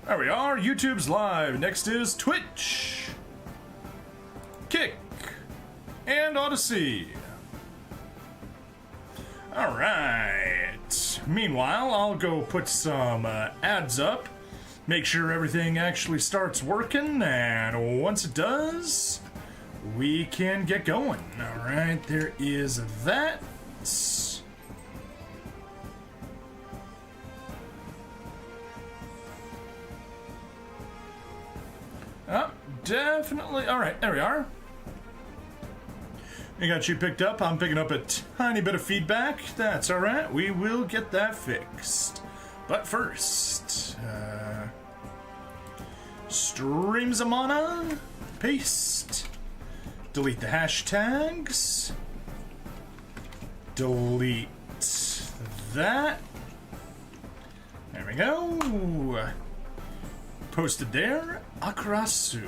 There we are, YouTube's live. Next is Twitch, Kick, and Odyssey. Alright. Meanwhile, I'll go put some ads up, make sure everything actually starts working, and once it does, we can get going. Alright, there is that. Oh, definitely. Alright, there we are. I got you picked up. I'm picking up a tiny bit of feedback. That's alright. We will get that fixed. But first, streams of mana, paste, delete the hashtags, delete that. There we go. Posted there, Akarasu.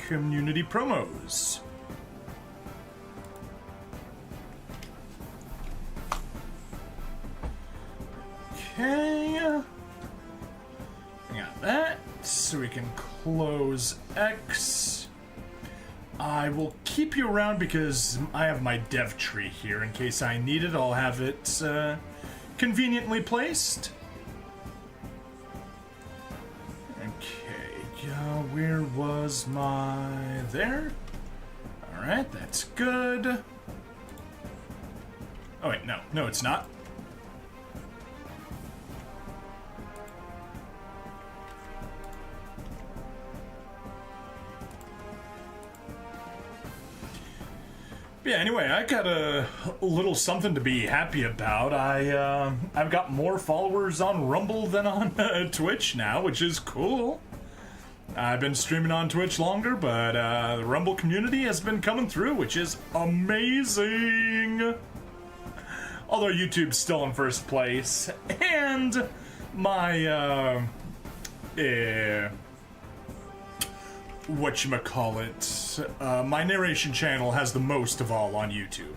Community promos. Okay. I got that. So we can close X. I will keep you around because I have my dev tree here. In case I need it, I'll have it conveniently placed. Where was my... there? Alright, that's good. Oh wait, no, it's not. Yeah, anyway, I got a little something to be happy about. I've got more followers on Rumble than on Twitch now, which is cool. I've been streaming on Twitch longer, but the Rumble community has been coming through, which is amazing. Although YouTube's still in first place, and my whatchamacallit, my narration channel has the most of all on YouTube.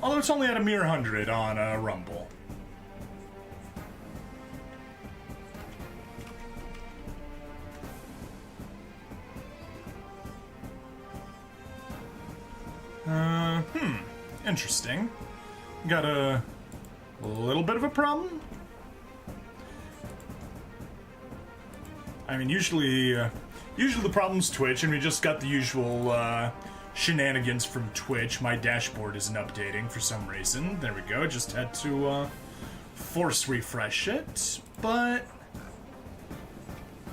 Although it's only at a mere 100 on Rumble. Interesting. Got a little bit of a problem. I mean, usually the problem's Twitch, and we just got the usual shenanigans from Twitch. My dashboard isn't updating for some reason. There we go. Just had to force refresh it, but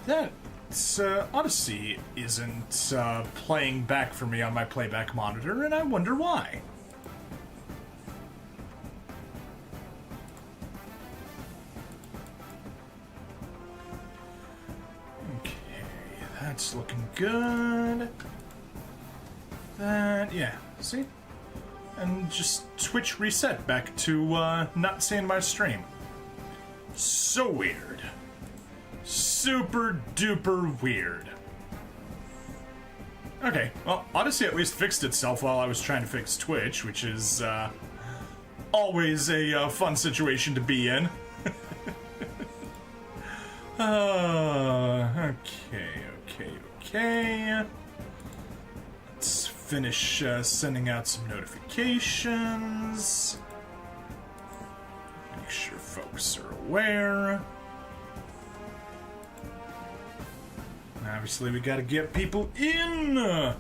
that Odyssey isn't playing back for me on my playback monitor, and I wonder why. That's looking good. That, yeah, see? And just Twitch reset back to not seeing my stream. So weird. Super duper weird. Okay, well, Odyssey at least fixed itself while I was trying to fix Twitch, which is always a fun situation to be in. Okay. Let's finish sending out some notifications. Make sure folks are aware. Obviously, we gotta get people in!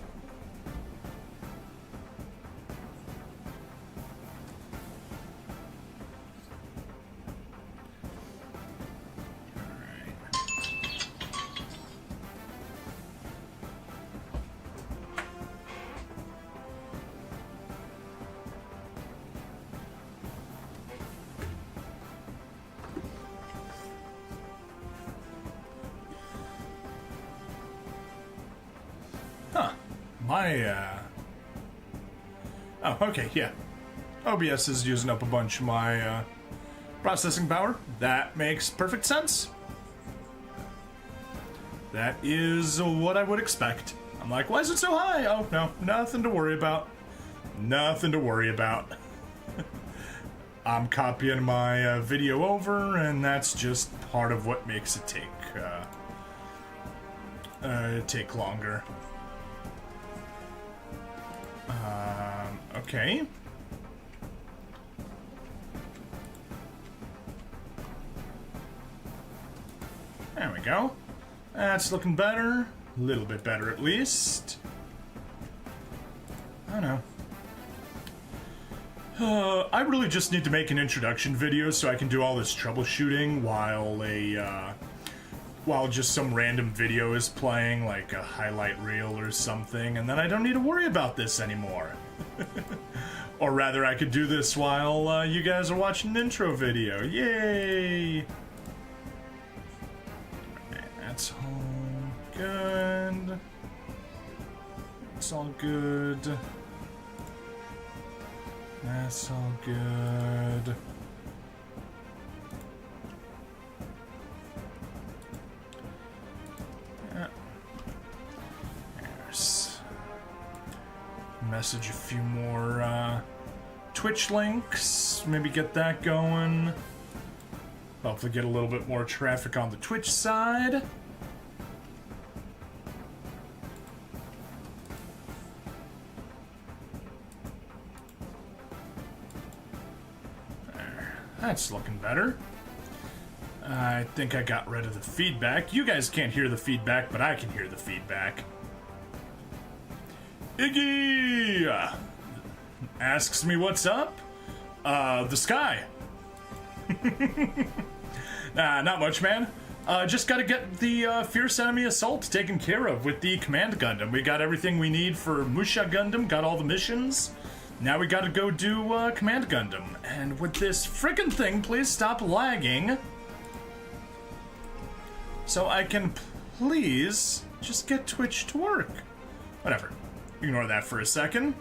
Oh, okay, yeah. OBS is using up a bunch of my processing power. That makes perfect sense. That is what I would expect. I'm like, why is it so high? Oh, no, nothing to worry about. Nothing to worry about. I'm copying my video over, and that's just part of what makes it take longer. Okay. There we go. That's looking better. A little bit better, at least. I don't know. I really just need to make an introduction video so I can do all this troubleshooting while just some random video is playing, like a highlight reel or something, and then I don't need to worry about this anymore. Or rather, I could do this while you guys are watching an intro video. Yay! Alright, that's all good. It's all good. That's all good. Yeah. There's message a few more Twitch links. Maybe get that going. Hopefully get a little bit more traffic on the Twitch side. That's looking better. I think I got rid of the feedback. You guys can't hear the feedback, but I can hear the feedback. Iggy asks me what's up. The sky. Nah, not much, man. Just gotta get the Fierce Enemy Assault taken care of with the Command Gundam. We got everything we need for Musha Gundam, got all the missions. Now we gotta go do Command Gundam. And would this frickin' thing please stop lagging? So I can please just get Twitch to work. Whatever. Ignore that for a second.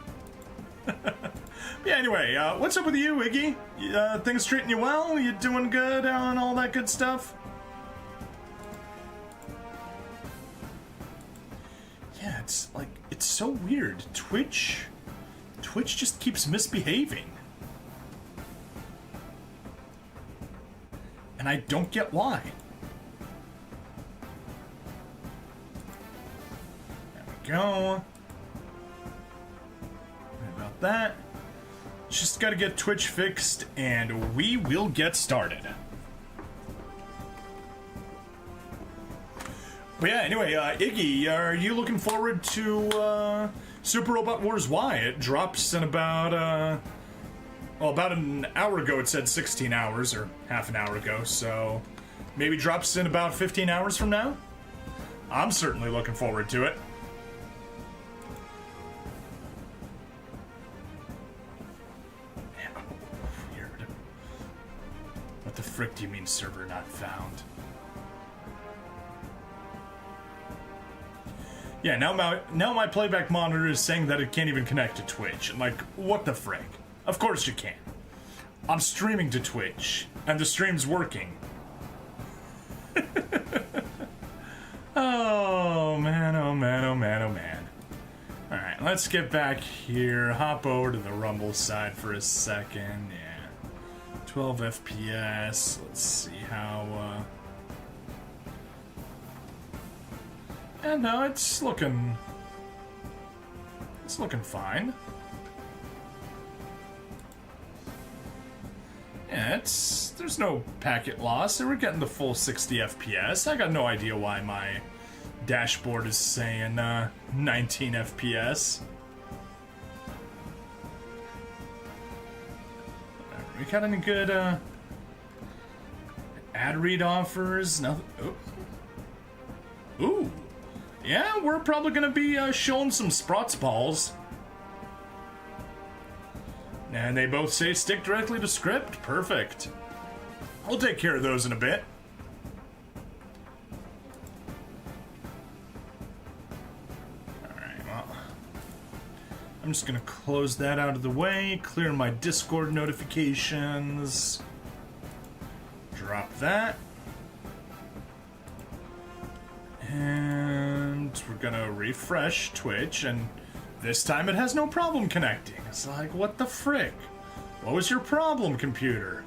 Yeah, anyway, what's up with you, Iggy? Things treating you well? You doing good on all that good stuff? Yeah, it's like, it's so weird. Twitch just keeps misbehaving. And I don't get why. There we go. Right about that. Just gotta get Twitch fixed, and we will get started. But yeah, anyway, Iggy, are you looking forward to Super Robot Wars Y? It drops in about, well, about an hour ago it said 16 hours, or half an hour ago, so maybe drops in about 15 hours from now? I'm certainly looking forward to it. Weird. What the frick do you mean server not found? Yeah, now my playback monitor is saying that it can't even connect to Twitch. I'm like, what the frick? Of course you can. I'm streaming to Twitch, and the stream's working. Oh man, oh man, oh man, oh man. Alright, let's get back here. Hop over to the Rumble side for a second. Yeah. 12 FPS. Let's see how, and no, it's looking fine. Yeah, there's no packet loss. We're getting the full 60 FPS. I got no idea why my dashboard is saying 19 FPS. We got any good ad read offers? Nothing. Oh. Ooh. Yeah, we're probably gonna be showing some Sprots balls. And they both say stick directly to script. Perfect. We'll take care of those in a bit. Alright, well. I'm just gonna close that out of the way, clear my Discord notifications. Drop that. And we're gonna refresh Twitch, and this time it has no problem connecting. It's like, what the frick? What was your problem, computer?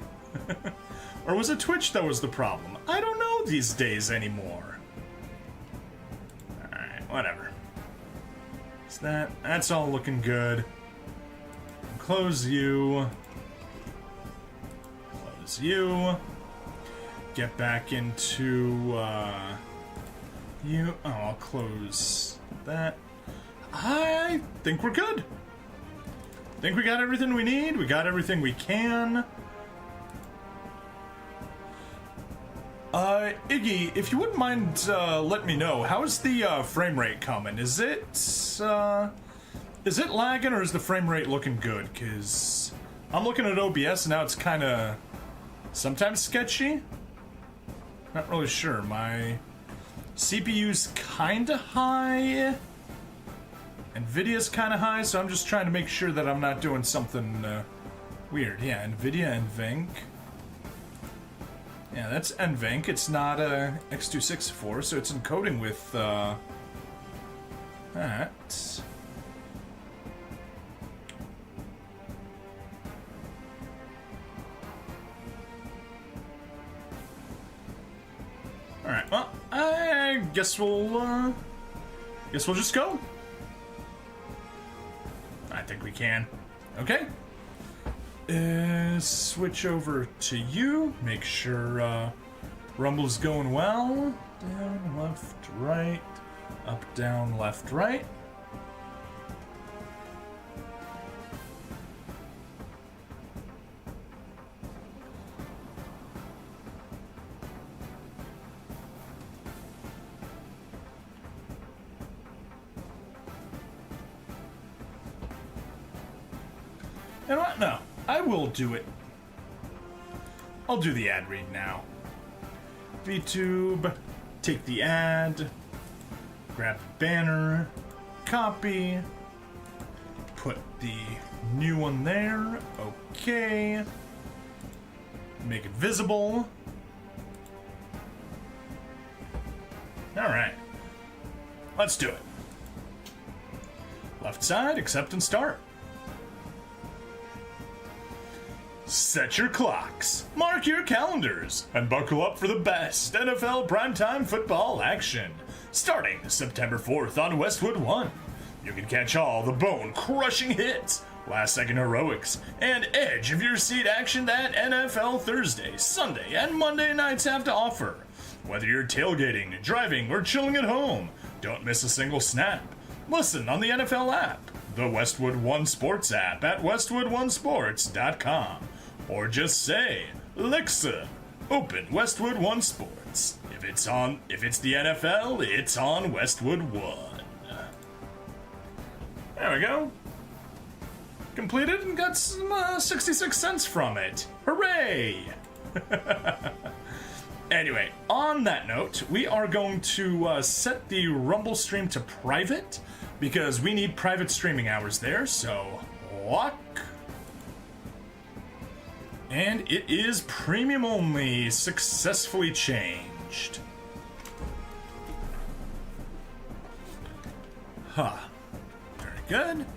Or was it Twitch that was the problem? I don't know these days anymore. Alright, whatever. So that's all looking good. Close you. Close you. Get back into, you. Oh, I'll close that. I think we're good. I think we got everything we need. We got everything we can. Iggy, if you wouldn't mind, let me know, how's the, frame rate coming? Is it lagging or is the frame rate looking good? Because I'm looking at OBS and now it's kind of sometimes sketchy. Not really sure. My CPU's kind of high. NVIDIA's kind of high, so I'm just trying to make sure that I'm not doing something weird. Yeah, NVIDIA NVENC. Yeah, that's NVENC. It's not X264, so it's encoding with that. All right. Well, I guess we'll just go. I think we can. Okay. Switch over to you. Make sure Rumble's going well. Down, left, right. Up, down, left, right. You know what? No. I will do it. I'll do the ad read now. VTube, take the ad, grab the banner, copy, put the new one there, okay, make it visible. Alright, let's do it. Left side, accept and start. Set your clocks, mark your calendars, and buckle up for the best NFL primetime football action. Starting September 4th on Westwood 1. You can catch all the bone-crushing hits, last-second heroics, and edge-of-your-seat action that NFL Thursday, Sunday, and Monday nights have to offer. Whether you're tailgating, driving, or chilling at home, don't miss a single snap. Listen on the NFL app, the Westwood One Sports app at westwoodonesports.com. Or just say, Alexa, open Westwood One Sports. If it's the NFL, it's on Westwood One. There we go. Completed and got some 66 cents from it. Hooray! Anyway, on that note, we are going to set the Rumble stream to private because we need private streaming hours there, so lock. And it is premium only, successfully changed. Huh. Very good.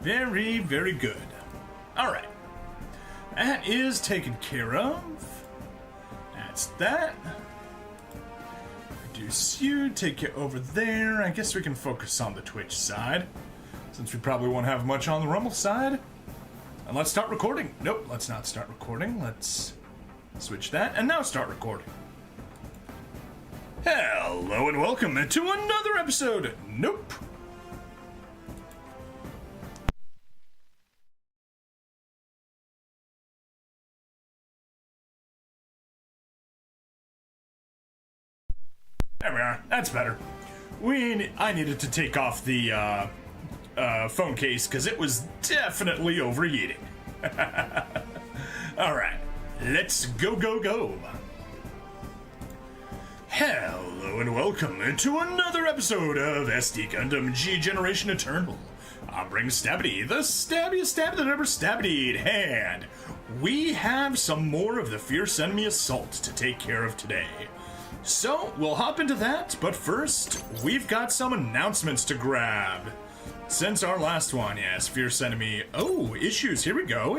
Very, very good. Alright. That is taken care of. That's that. Reduce you, take you over there. I guess we can focus on the Twitch side, since we probably won't have much on the Rumble side. And let's start recording. Nope, let's not start recording. Let's switch that, and now start recording. Hello and welcome to another episode. Nope. There we are. That's better. I needed to take off the phone case because it was definitely overheating. All right, let's go. Hello and welcome to another episode of SD Gundam G Generation Eternal. I'm Bring Stabity, the stabbiest stab that ever stabbied, and we have some more of the Fierce Enemy Assault to take care of today. So, we'll hop into that, but first, we've got some announcements to grab. Since our last one, yes, Fierce Enemy. Oh, issues. Here we go.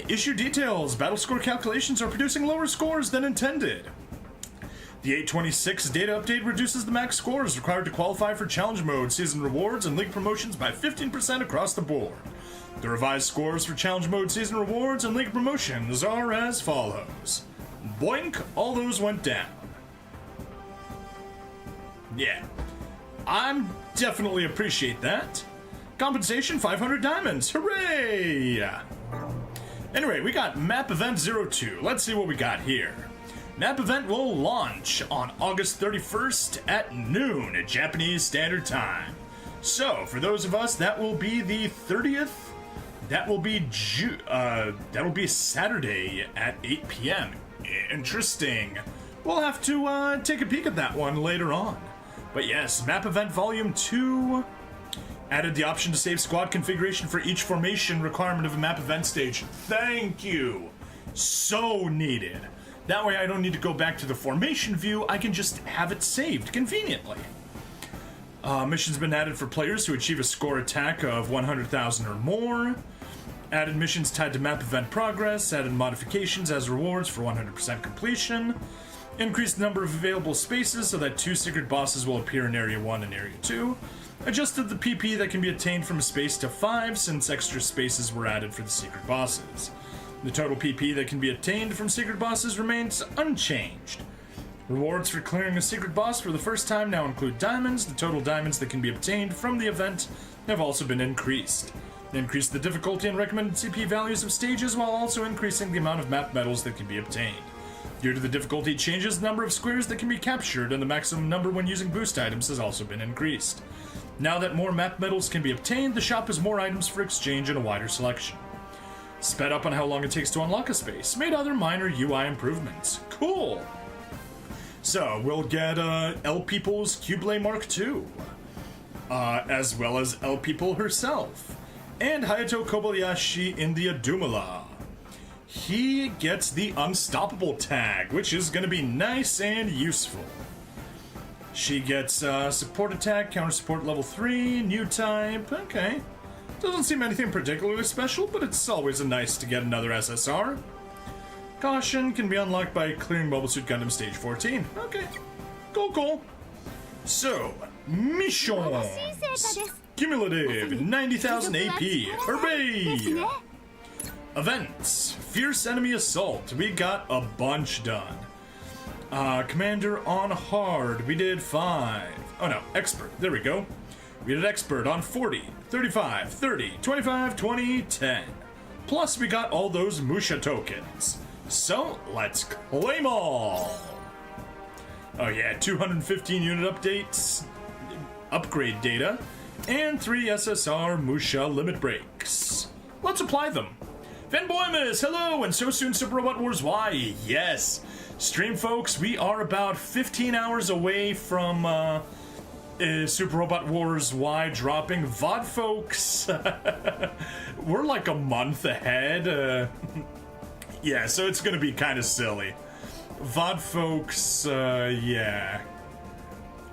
Issue details. Battle score calculations are producing lower scores than intended. The 826 data update reduces the max scores required to qualify for challenge mode, season rewards, and league promotions by 15% across the board. The revised scores for challenge mode, season rewards, and league promotions are as follows. Boink, all those went down. Yeah. I'm definitely appreciate that. Compensation 500 diamonds. Hooray! Anyway, we got Map Event 02. Let's see what we got here. Map Event will launch on August 31st at noon at Japanese Standard Time. So, for those of us, that will be the 30th. That will be Saturday at 8 p.m. Interesting. We'll have to take a peek at that one later on. But yes, Map Event Volume 2 added the option to save squad configuration for each formation requirement of a map event stage. Thank you. So needed. That way I don't need to go back to the formation view, I can just have it saved conveniently. Missions been added for players who achieve a score attack of 100,000 or more. Added missions tied to map event progress. Added modifications as rewards for 100% completion. Increased the number of available spaces so that 2 secret bosses will appear in Area 1 and Area 2. Adjusted the PP that can be attained from a space to 5 since extra spaces were added for the secret bosses. The total PP that can be attained from secret bosses remains unchanged. Rewards for clearing a secret boss for the first time now include diamonds. The total diamonds that can be obtained from the event have also been increased. They increase the difficulty and recommended CP values of stages while also increasing the amount of map medals that can be obtained. Due to the difficulty changes, the number of squares that can be captured and the maximum number when using boost items has also been increased. Now that more map medals can be obtained, the shop has more items for exchange and a wider selection. Sped up on how long it takes to unlock a space, made other minor UI improvements. Cool! So, we'll get El People's Cubelay Mark II, as well as El People herself, and Hayato Kobayashi in the Adumala. He gets the Unstoppable tag, which is going to be nice and useful. She gets support attack, counter support level 3, new type, okay. Doesn't seem anything particularly special, but it's always nice to get another SSR. Caution can be unlocked by clearing Mobile Suit Gundam Stage 14. Okay, cool. So, Mission! Cumulative 90,000 AP, hooray! Events, Fierce Enemy Assault, we got a bunch done. Commander on Hard, we did 5. Oh no, Expert, there we go. We did Expert on 40, 35, 30, 25, 20, 10. Plus we got all those Musha tokens. So, let's claim all! Oh yeah, 215 unit updates, upgrade data, and 3 SSR Musha limit breaks. Let's apply them. Fanboymas, hello, and so soon Super Robot Wars Y, yes. Stream folks, we are about 15 hours away from Super Robot Wars Y dropping. VOD folks, we're like a month ahead. Yeah, so it's gonna be kind of silly. VOD folks, yeah.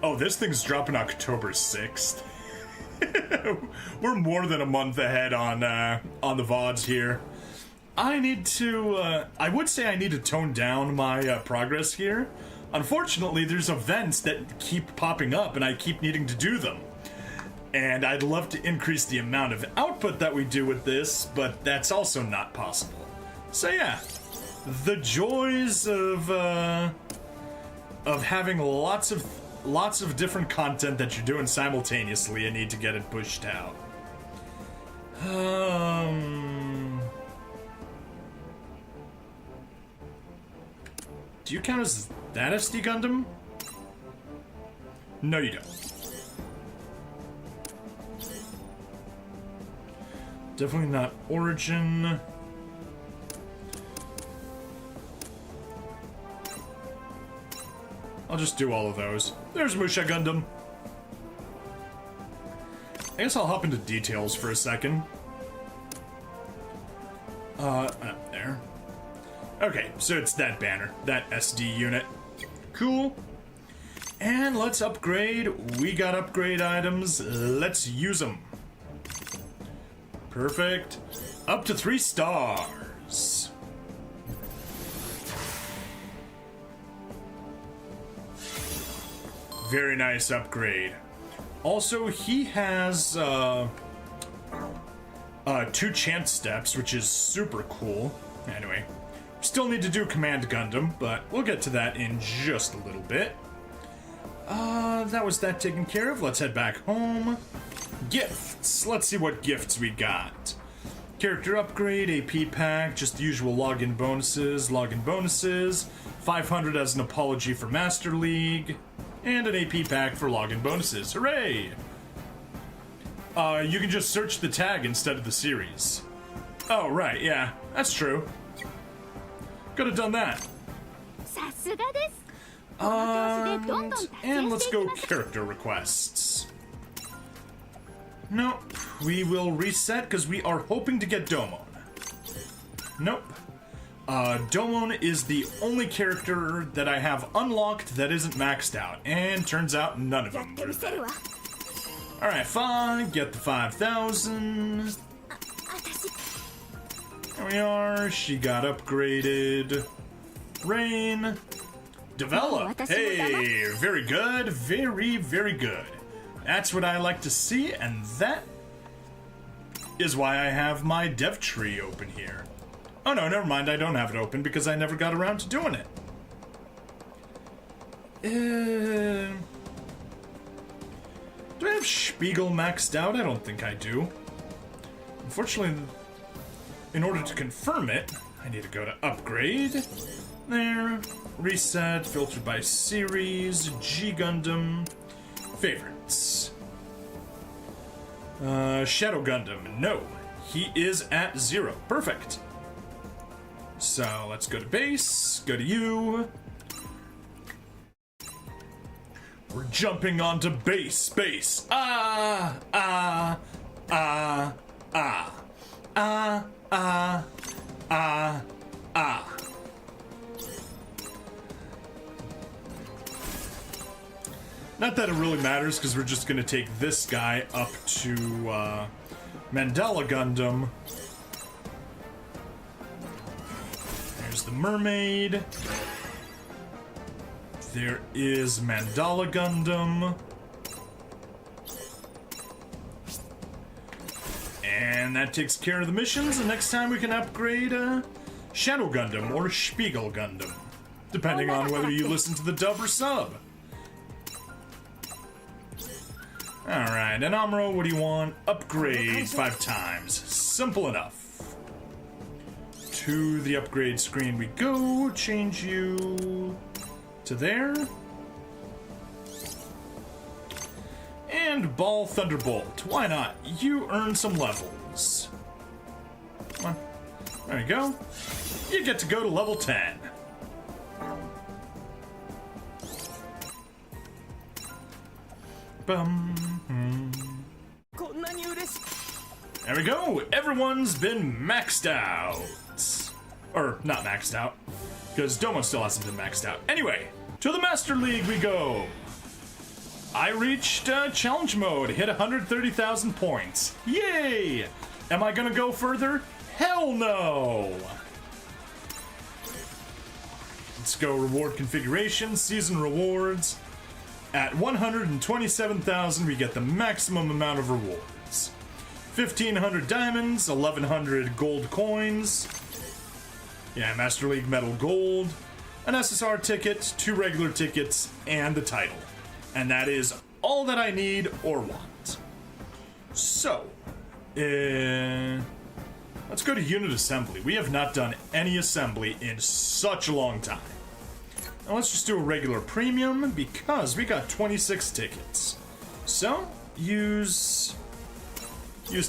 Oh, this thing's dropping October 6th. We're more than a month ahead on the VODs here. I need to, I would say I need to tone down my progress here. Unfortunately, there's events that keep popping up and I keep needing to do them. And I'd love to increase the amount of output that we do with this, but that's also not possible. So yeah, the joys of having lots of different content that you're doing simultaneously and need to get it pushed out. Do you count as that SD Gundam? No, you don't. Definitely not Origin. I'll just do all of those. There's Musha Gundam. I guess I'll hop into details for a second. There. Okay, so it's that banner, that SD unit. Cool. And let's upgrade. We got upgrade items. Let's use them. Perfect. Up to 3 stars. Very nice upgrade. Also, he has 2 chance steps, which is super cool. Anyway, still need to do Command Gundam, but we'll get to that in just a little bit. That was that taken care of. Let's head back home. Gifts. Let's see what gifts we got. Character upgrade, AP pack, just the usual login bonuses, 500 as an apology for Master League, and an AP pack for login bonuses. Hooray! You can just search the tag instead of the series. Oh, right, yeah, that's true. Could have done that. And let's go character requests. Nope, we will reset because we are hoping to get Domon. Nope. Domon is the only character that I have unlocked that isn't maxed out, and turns out none of them were there. Alright, fine, get the 5,000. There we are, she got upgraded. Rain. Develop. Hey, very good, very, very good. That's what I like to see, and that is why I have my dev tree open here. Oh no, never mind, I don't have it open because I never got around to doing it. Do I have Spiegel maxed out? I don't think I do. Unfortunately, in order to confirm it, I need to go to upgrade. There. Reset, filtered by series, G Gundam, favorites. Shadow Gundam, no. He is at 0. Perfect. So let's go to base, go to you. We're jumping onto base. Ah. Not that it really matters, because we're just going to take this guy up to Mandala Gundam. There's the mermaid. There is Mandala Gundam. And that takes care of the missions, and next time we can upgrade Shadow Gundam or Spiegel Gundam, depending on whether you listen to the dub or sub. Alright, and Amuro, what do you want? Upgrade 5 times. Simple enough. To the upgrade screen we go. Change you to there. And Ball Thunderbolt. Why not? You earn some levels. Come on. There you go. You get to go to level 10. There we go. Everyone's been maxed out. Or not maxed out, because Domo still hasn't been maxed out. Anyway, to the Master League we go. I reached challenge mode, hit 130,000 points. Yay! Am I gonna go further? Hell no! Let's go reward configuration, season rewards. At 127,000, we get the maximum amount of rewards. 1,500 diamonds, 1,100 gold coins. Yeah, Master League Medal Gold. An SSR ticket, 2 regular tickets, and the title. And that is all that I need or want. So, let's go to unit assembly. We have not done any assembly in such a long time. Now let's just do a regular premium because we got 26 tickets. So, use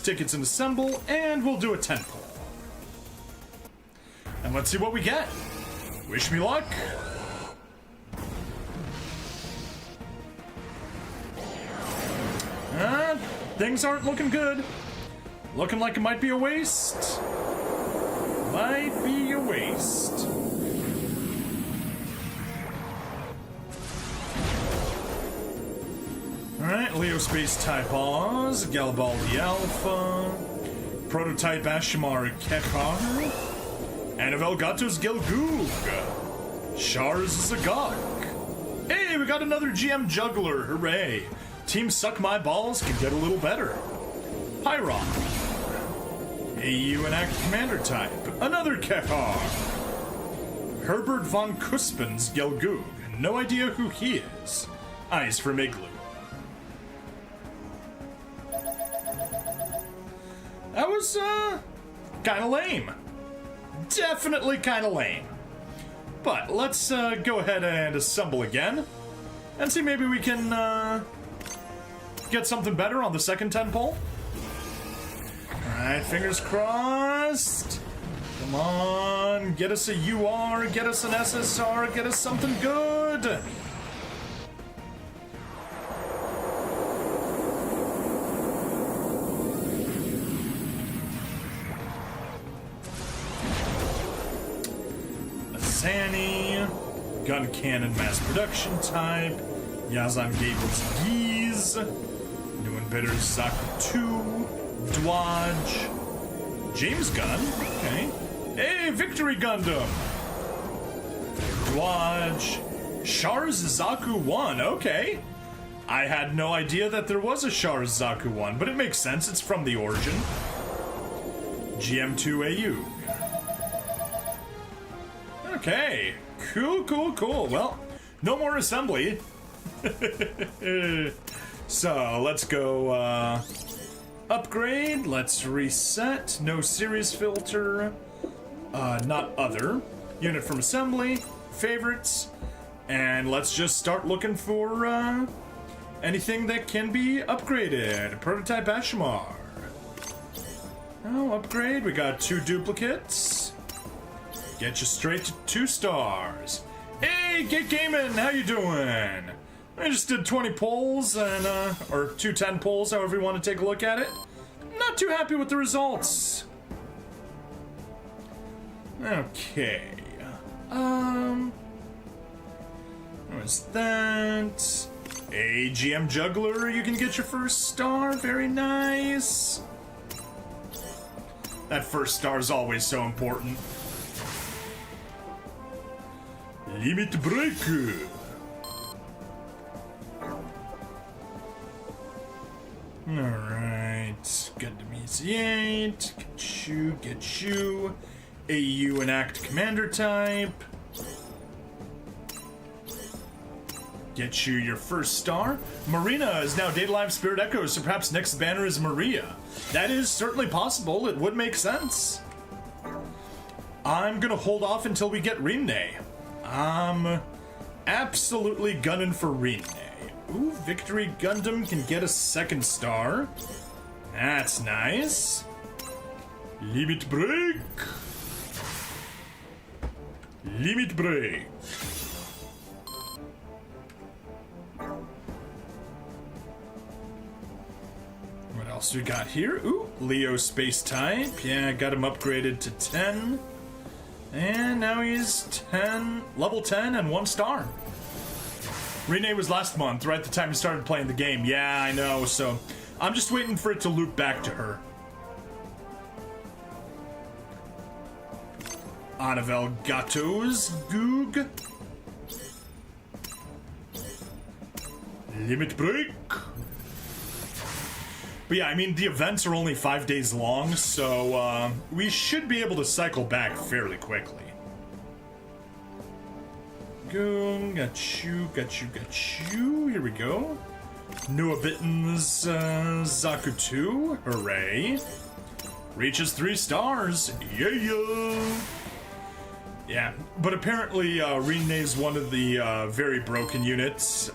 tickets and assemble, and we'll do a 10 pull. And let's see what we get. Wish me luck. Things aren't looking good. Looking like it might be a waste. Might be a waste. Alright, Leo Space Type Oz, Garibaldi Alpha, Prototype Ashimar Kekar, and of Elgato's Gelgoog, Shars Zagok. Hey, we got another GM Juggler, hooray! Team Suck My Balls can get a little better. Hyron, AU and Act Commander Type, another Kekar. Herbert von Kuspens Gelgoog, no idea who he is. Eyes from Igloo. That was, kinda lame. Definitely kinda lame. But let's, go ahead and assemble again. And see maybe we can, get something better on the second 10 pole. Alright, fingers crossed. Come on, get us a UR, get us an SSR, get us something good. Zanny, gun cannon mass production type, Yazan Gables Geese, New and Bitter Zaku 2, Dwaj, James Gunn, okay. Hey, Victory Gundam! Dwaj, Shars Zaku 1, okay. I had no idea that there was a Shars Zaku 1, but it makes sense, it's from the origin. GM2AU. Okay, cool. Well, no more assembly. So, let's go, upgrade, let's reset, no series filter, not other, unit from assembly, favorites, and let's just start looking for, anything that can be upgraded. Prototype Ashimar. Oh, upgrade, we got 2 duplicates. Get you straight to 2 stars. Hey, Get Gaming, how you doing? I just did 20 polls and, or 2 10 polls, however you want to take a look at it. Not too happy with the results. Okay. What was that? A GM Juggler, you can get your first star, very nice. That first star is always so important. Limit Break. Alright, Gundam Easy 8, get you, AU and Act Commander Type, get you your first star. Marina is now Data Live Spirit Echoes, so perhaps next banner is Maria. That is certainly possible, it would make sense. I'm gonna hold off until we get Rinne. I'm absolutely gunning for Rinne. Ooh, Victory Gundam can get a second star. That's nice. Limit Break. Limit Break. What else we got here? Ooh, Leo Space Type. Yeah, got him upgraded to 10. And now he's 10, level 10 and 1 star. Rinne was last month, right at the time you started playing the game. Yeah, I know, so I'm just waiting for it to loop back to her. Anavel Gato's Goog. Limit Break. But yeah, I mean, the events are only 5 days long, so we should be able to cycle back fairly quickly. Go, got you. Here we go. Nuabitten's Zaku 2, hooray. Reaches 3 stars, yeah. Yeah, but apparently Rinne's one of the very broken units.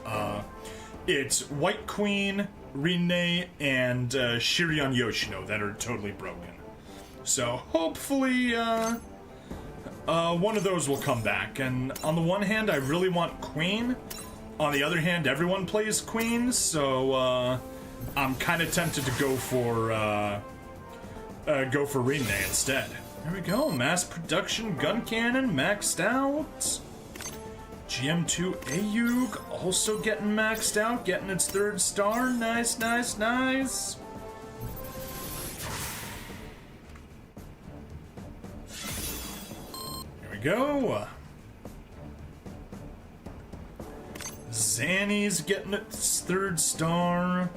It's White Queen, Rinne, and Shiryan Yoshino that are totally broken. So hopefully one of those will come back. And on the one hand, I really want Queen. On the other hand, everyone plays Queen, so I'm kind of tempted to go for Rinne instead. There we go, mass production gun cannon maxed out. GM2 Ayug also getting maxed out, getting its 3rd star. Nice, nice, nice. Here we go. Zanny's getting its 3rd star.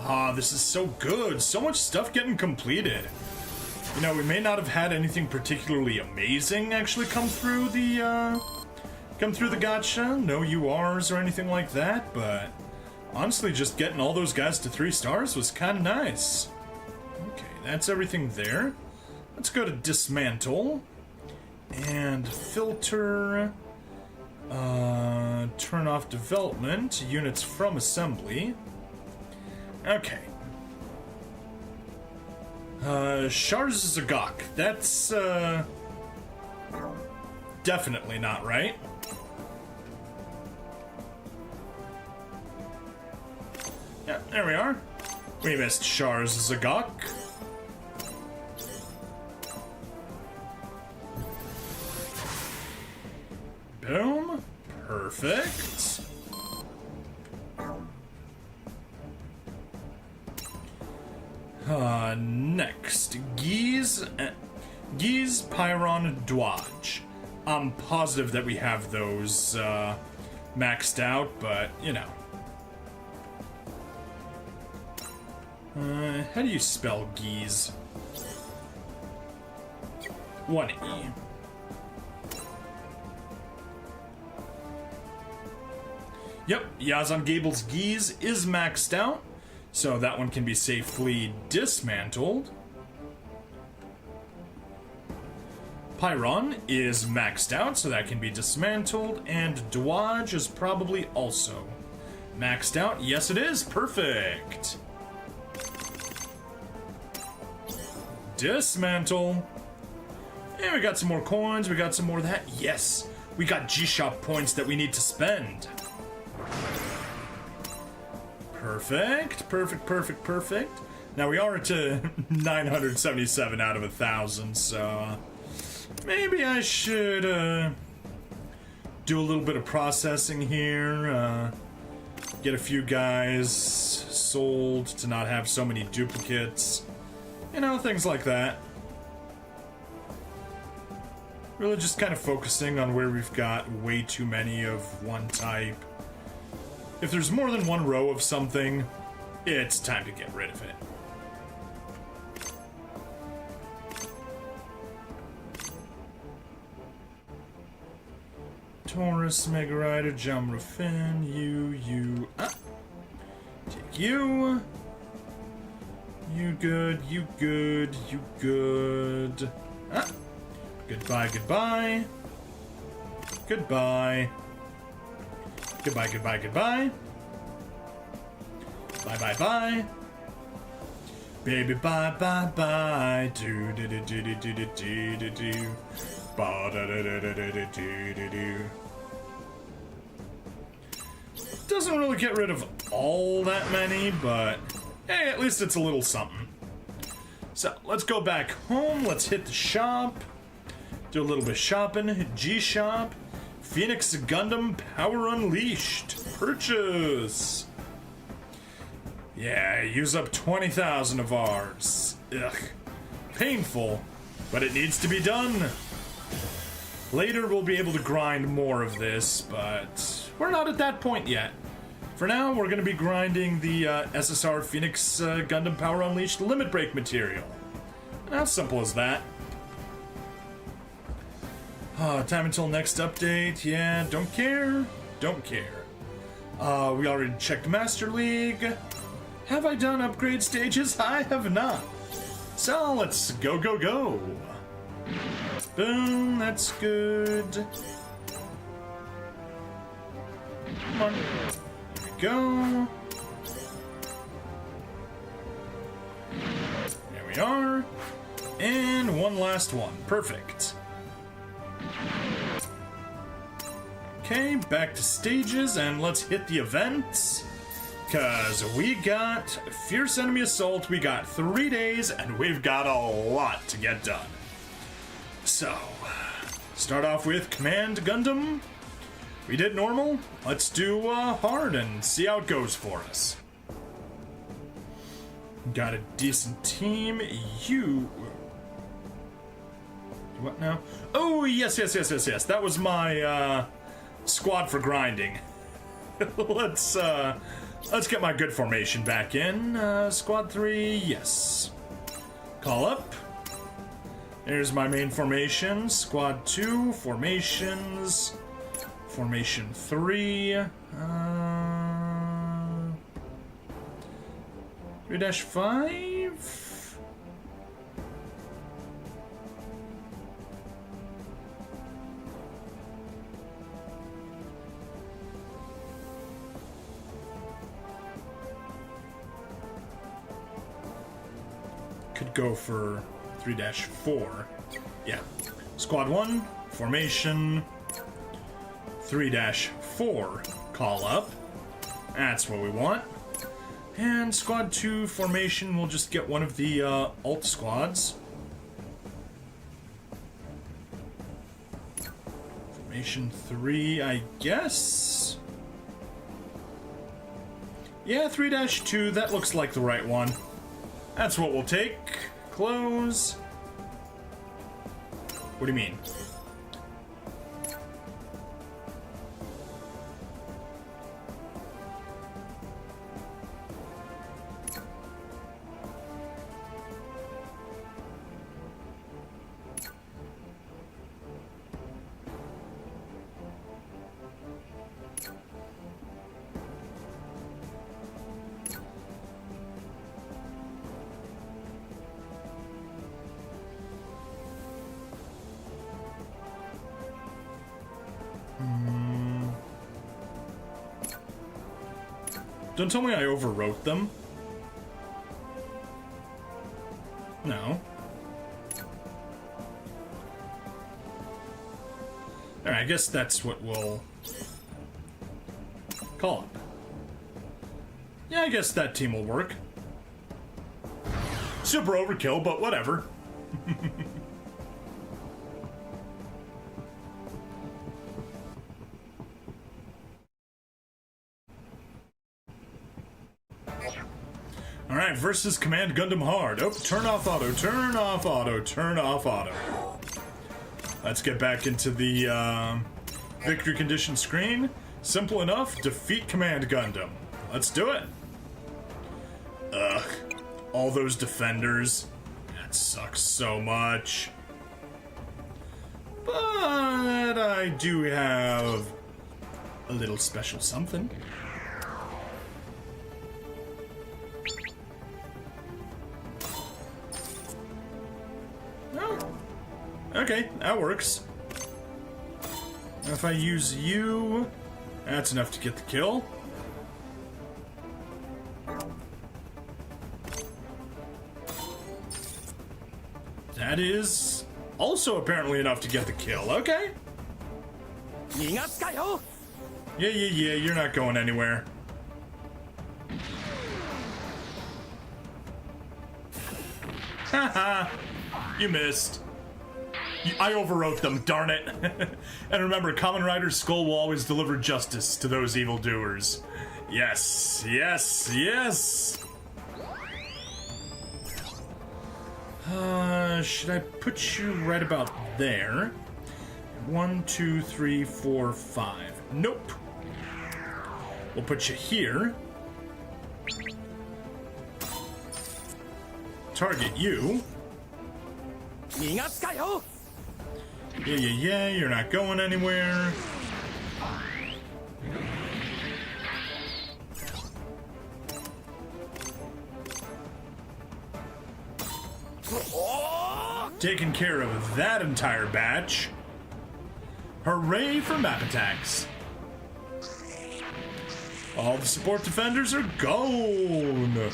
Ah, this is so good. So much stuff getting completed. You know, we may not have had anything particularly amazing actually come through the gacha. No URs or anything like that, but honestly, just getting all those guys to 3 stars was kind of nice. Okay, that's everything there. Let's go to dismantle and filter. Turn off development units from assembly. Okay. Sharzagok. That's, definitely not right. Yeah, there we are. We missed Sharzagok. Boom. Perfect. Next, Giz, Pyron, Dwaj. I'm positive that we have those maxed out, but you know. How do you spell Giz? 1E. Yep, Yazan Gable's Giz is maxed out. So that one can be safely dismantled. Pyron is maxed out, so that can be dismantled. And Dwaj is probably also maxed out. Yes, it is. Perfect. Dismantle. And we got some more coins. We got some more of that. Yes, we got G-Shop points that we need to spend. Perfect, perfect, perfect, perfect. Now we are at 977 out of 1,000, so maybe I should do a little bit of processing here. Get a few guys sold to not have so many duplicates. You know, things like that. Really just kind of focusing on where we've got way too many of one type. If there's more than one row of something, it's time to get rid of it. Taurus, Mega Rider, Jamra Finn, you. Take you. You good, you good, you good. Goodbye, goodbye. Goodbye. Goodbye, goodbye, goodbye. Bye, bye, bye. Baby, bye, bye, bye. Do do do do do do do do do. Ba da da da da da do do do. Doesn't really get rid of all that many, but hey, at least it's a little something. So let's go back home. Let's hit the shop. Do a little bit of shopping. G-Shop. Phoenix Gundam Power Unleashed. Purchase. Yeah, use up 20,000 of ours. Ugh. Painful, but it needs to be done. Later we'll be able to grind more of this, but we're not at that point yet. For now, we're going to be grinding the SSR Phoenix Gundam Power Unleashed Limit Break material. And how simple is that? Time until next update. Yeah, don't care. Don't care. We already checked Master League. Have I done upgrade stages? I have not. So let's go, go, go. Boom, that's good. Come on. There we go. There we are. And one last one. Perfect. Okay, back to stages, and let's hit the events. Because we got Fierce Enemy Assault, we got 3 days, and we've got a lot to get done. So, Start off with Command Gundam. We did normal. Let's do hard and see how it goes for us. Got a decent team. You... What now? Oh, yes. That was my squad for grinding. Let's get my good formation back in. Squad 3, yes. Call up. There's my main formation. Squad 2, formations. Formation 3. 3-5. Could go for 3-4. Yeah. Squad 1, formation 3-4, call up. That's what we want. And Squad 2 formation, we'll just get one of the alt squads. Formation 3, I guess? Yeah, 3-2, that looks like the right one. That's what we'll take. Close. What do you mean? Don't tell me I overwrote them. No. Alright, I guess that's what we'll call up. Yeah, I guess that team will work. Super overkill, but whatever. Alright, versus Command Gundam Hard. Oh, turn off auto, turn off auto, turn off auto. Let's get back into the victory condition screen. Simple enough, defeat Command Gundam. Let's do it. Ugh, all those defenders. That sucks so much. But I do have a little special something. Okay, that works. If I use you, that's enough to get the kill. That is also apparently enough to get the kill. Okay. Yeah, you're not going anywhere. Haha, you missed. I overwrote them, darn it. And remember, Kamen Rider's skull will always deliver justice to those evildoers. Yes, yes, yes! Should I put you right about there? 1, 2, 3, 4, 5. Nope. We'll put you here. Target you. Yeah, you're not going anywhere. Taking care of that entire batch. Hooray for map attacks. All the support defenders are gone.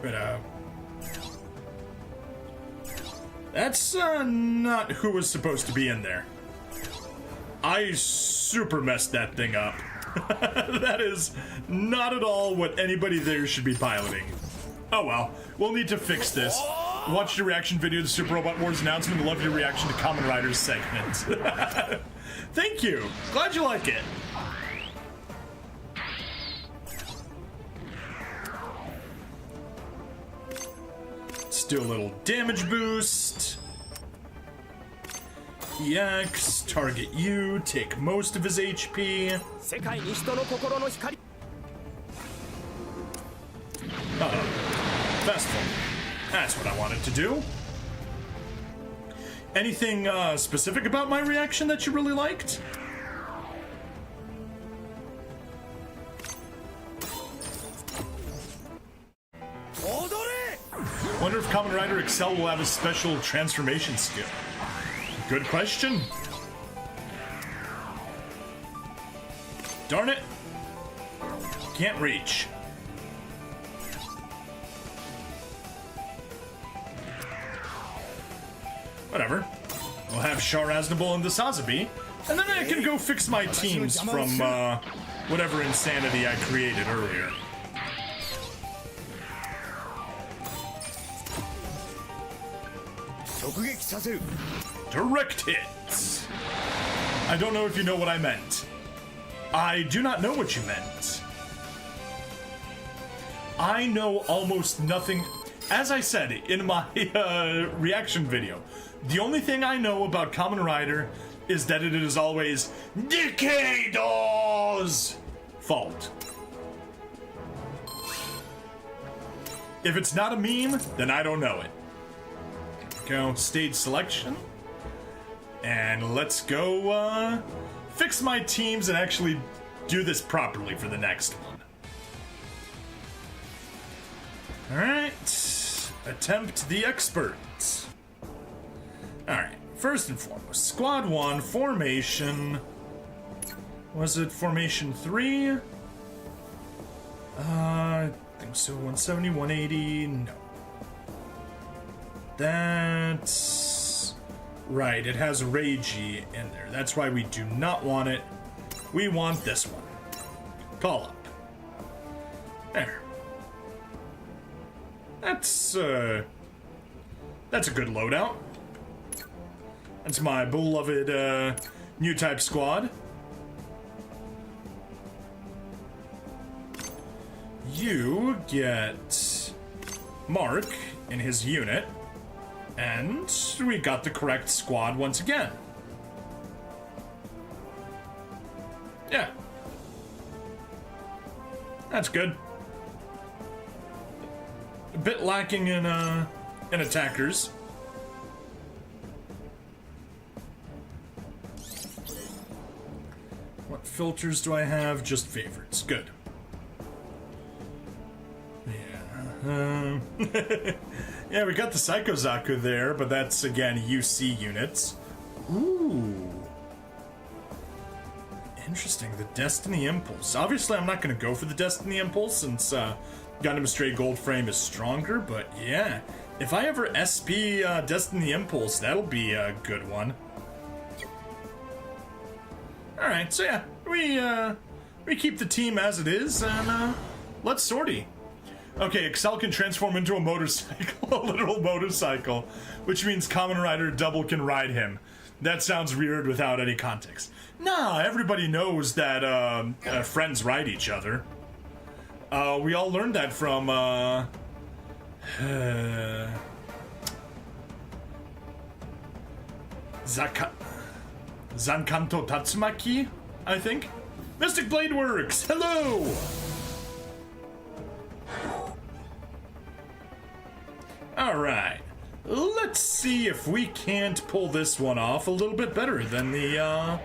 But, that's not who was supposed to be in there. I super messed that thing up. That is not at all what anybody there should be piloting. Oh well, we'll need to fix this. Watched your reaction video to the Super Robot Wars announcement and loved your reaction to Kamen Rider's segment. Thank you. Glad you like it. Let's do a little damage boost. EX, target you, take most of his HP. Festival. That's what I wanted to do. Anything specific about my reaction that you really liked? Wonder if Kamen Rider Excel will have a special transformation skill. Good question. Darn it. Can't reach. Whatever. We'll have Sharaznable and the Sazabi, and then I can go fix my teams from whatever insanity I created earlier. Direct hits. I don't know if you know what I meant. I do not know what you meant. I know almost nothing. As I said in my reaction video, the only thing I know about Kamen Rider is that it is always Decado's fault. If it's not a meme, then I don't know it. Go stage selection. And let's go fix my teams and actually do this properly for the next one. Alright. Attempt the expert. Alright. First and foremost, Squad 1, formation. Was it formation 3? I think so. 170, 180. No. That's right. It has Reiji in there. That's why we do not want it. We want this one. Call up. There. That's a good loadout. That's my beloved new type squad. You get Mark in his unit, and we got the correct squad once again. Yeah. That's good. A bit lacking in attackers. What filters do I have? Just favorites. Good. Yeah. Yeah, we got the Psycho Zaku there, but that's again UC units. Ooh. Interesting. The Destiny Impulse. Obviously, I'm not going to go for the Destiny Impulse since Gundam Stray Gold Frame is stronger, but yeah. If I ever SP Destiny Impulse, that'll be a good one. Alright, so yeah, we keep the team as it is, and let's sortie. Okay, Excel can transform into a motorcycle, a literal motorcycle, which means Kamen Rider Double can ride him. That sounds weird without any context. Nah, everybody knows that friends ride each other. We all learned that from Zankanto Tatsumaki, I think. Mystic Blade Works, hello! Alright, let's see if we can't pull this one off a little bit better than the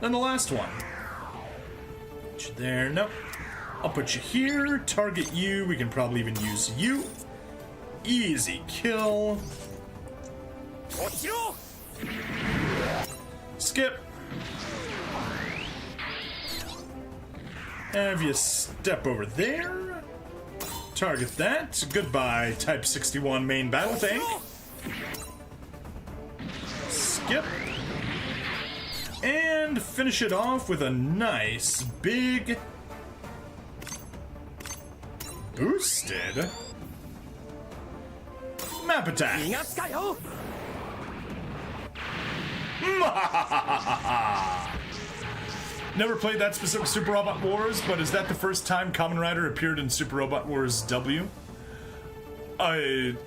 last one. Put you there, nope. I'll put you here, target you, we can probably even use you. Easy kill. Skip. Have you step over there. Target that. Goodbye, Type 61 main battle tank. Skip. And finish it off with a nice big boosted map attack. Never played that specific Super Robot Wars, but is that the first time Kamen Rider appeared in Super Robot Wars W?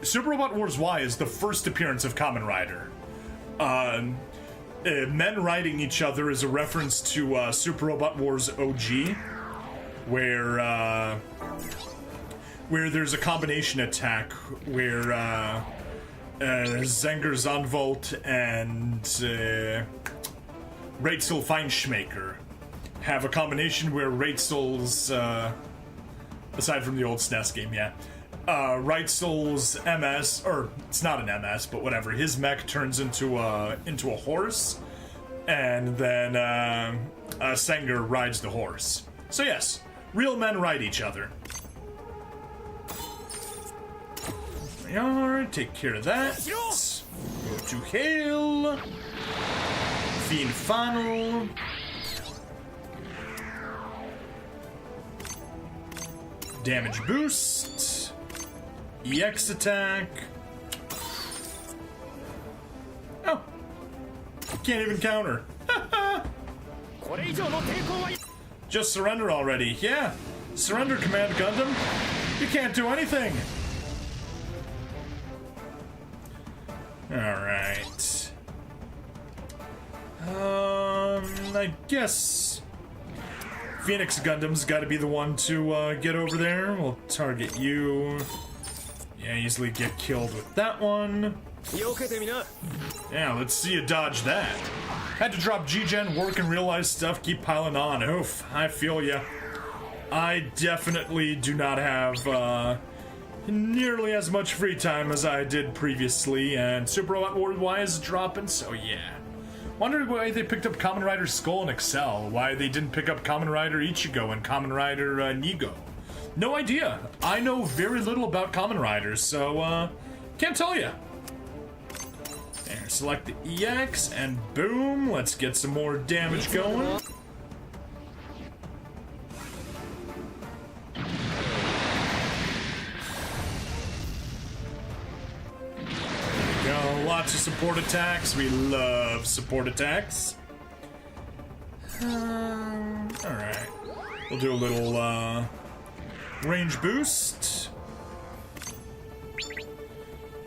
Super Robot Wars Y is the first appearance of Kamen Rider. Men riding each other is a reference to Super Robot Wars OG, where there's a combination attack where Zenger Zandvolt and Raitzel Feinschmaker have a combination where Raitzel's, aside from the old SNES game, Raitzel's MS, or it's not an MS, but whatever, his mech turns into a horse, and then Zenger rides the horse. So yes, real men ride each other. Alright, take care of that. Go to Hail. Fiend Funnel. Damage boost. EX attack. Oh. Can't even counter. Just surrender already. Yeah. Surrender, Command Gundam. You can't do anything. Alright. I guess Phoenix Gundam's gotta be the one to get over there. We'll target you. Yeah, easily get killed with that one. Yeah, let's see you dodge that. Had to drop G-Gen, work and realize stuff keep piling on. Oof, I feel ya. I definitely do not have nearly as much free time as I did previously, and Super Robot Wars Y is dropping, so yeah. Wondered why they picked up Kamen Rider Skull and Excel, why they didn't pick up Kamen Rider Ichigo and Kamen Rider Nigo. No idea. I know very little about Kamen Riders, so can't tell ya. There, select the EX, and boom, let's get some more damage going. Lots of support attacks. We love support attacks. Alright. We'll do a little range boost.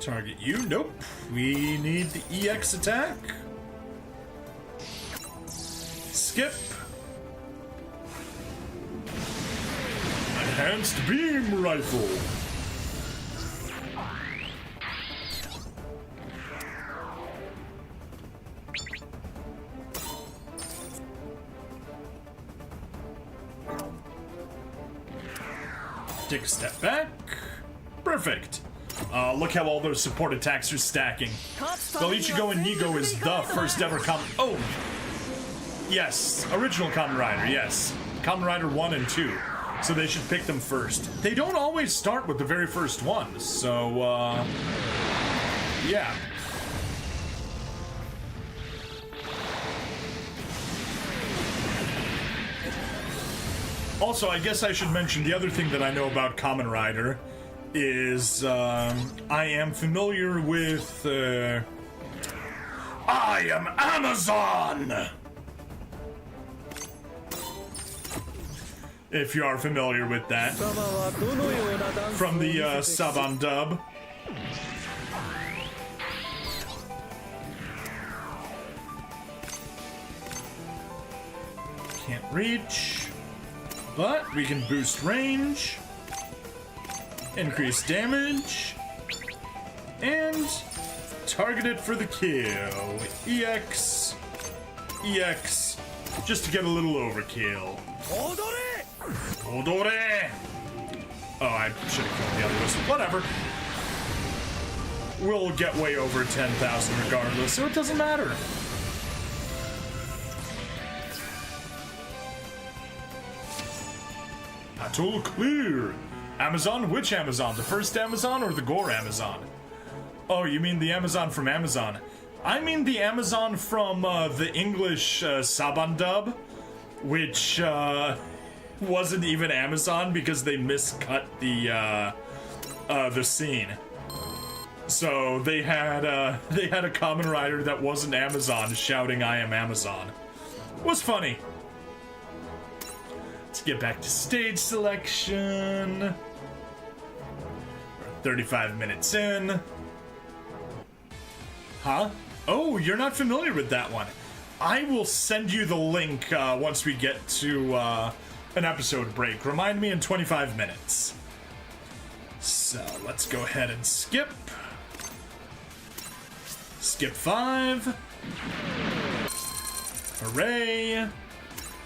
Target you. Nope. We need the EX attack. Skip. Enhanced beam rifle. Take a step back. Perfect. Look how all those support attacks are stacking. Well, Ichigo and Nigo is the first ever Oh! Yes. Original Kamen Rider, yes. Kamen Rider 1 and 2. So they should pick them first. They don't always start with the very first one, so, yeah. Also, I guess I should mention the other thing that I know about Kamen Rider is I am familiar with I am Amazon! If you are familiar with that. From the Saban dub. Can't reach. But we can boost range, increase damage, and target it for the kill. EX, EX, just to get a little overkill. Odore! Oh, I should have killed the other ones. Whatever. We'll get way over 10,000 regardless, so it doesn't matter. Atoll clear. Amazon? Which Amazon? The first Amazon or the Gore Amazon? Oh, you mean the Amazon from Amazon? I mean the Amazon from the English Saban dub, which wasn't even Amazon because they miscut the scene. So they had a Kamen Rider that wasn't Amazon shouting "I am Amazon." It was funny. Let's get back to stage selection. 35 minutes in. Huh? Oh, you're not familiar with that one. I will send you the link once we get to an episode break. Remind me in 25 minutes. So let's go ahead and skip. Skip 5. Hooray.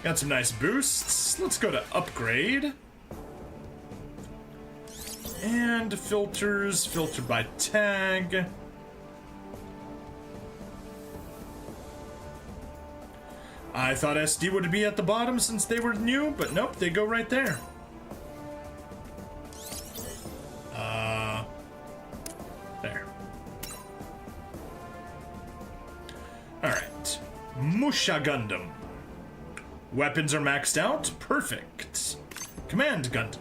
Got some nice boosts. Let's go to upgrade. And filters, filtered by tag. I thought SD would be at the bottom since they were new, but nope, they go right there. There. Alright. Musha Gundam. Weapons are maxed out. Perfect. Command Gundam.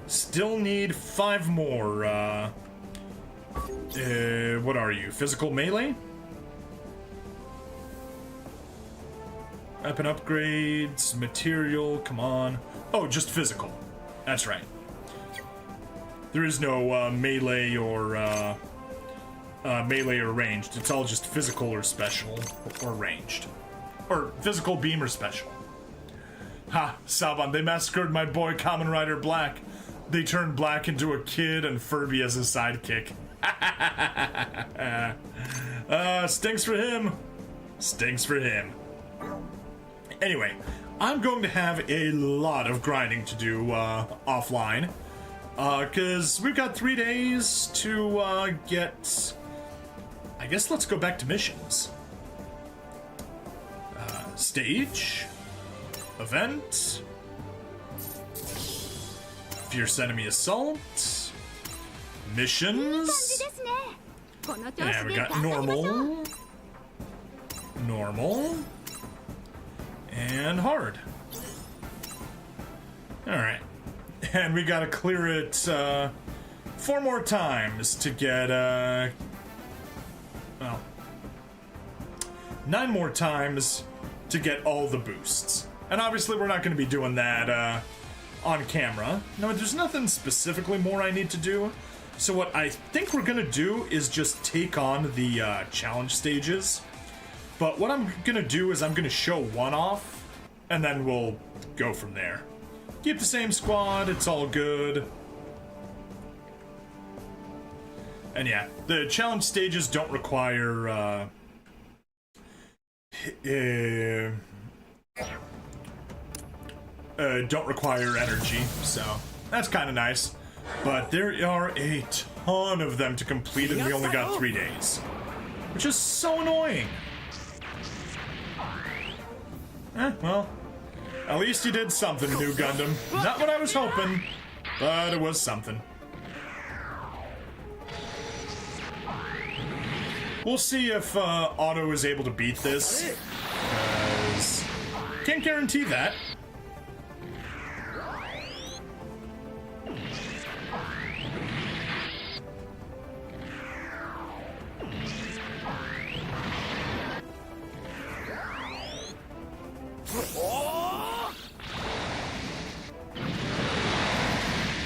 Still need 5 more. What are you? Physical melee? Weapon upgrades, material, come on. Oh, just physical. That's right. There is no melee or ranged. It's all just physical or special or ranged. Or physical, beam, or special. Ha, Saban, they massacred my boy Kamen Rider Black. They turned Black into a kid and Furby as a sidekick. Stinks for him. Stinks for him. Anyway, I'm going to have a lot of grinding to do offline. Because we've got 3 days to get... I guess let's go back to missions. Stage. Event. Fierce enemy assault. Missions. And we got normal. Normal. And hard. Alright. And we gotta clear it 4 more times to get, well, 9 more times to get all the boosts. And obviously we're not gonna be doing that on camera. No, there's nothing specifically more I need to do. So what I think we're gonna do is just take on the challenge stages. But what I'm gonna do is I'm gonna show one off, and then we'll go from there. Keep the same squad, it's all good. And yeah, the challenge stages don't require don't require energy, so that's kind of nice. But there are a ton of them to complete, and we only got 3 days, which is so annoying. Well, at least you did something, new Gundam. Not what I was hoping, but it was something. We'll see if Otto is able to beat this. Can't guarantee that.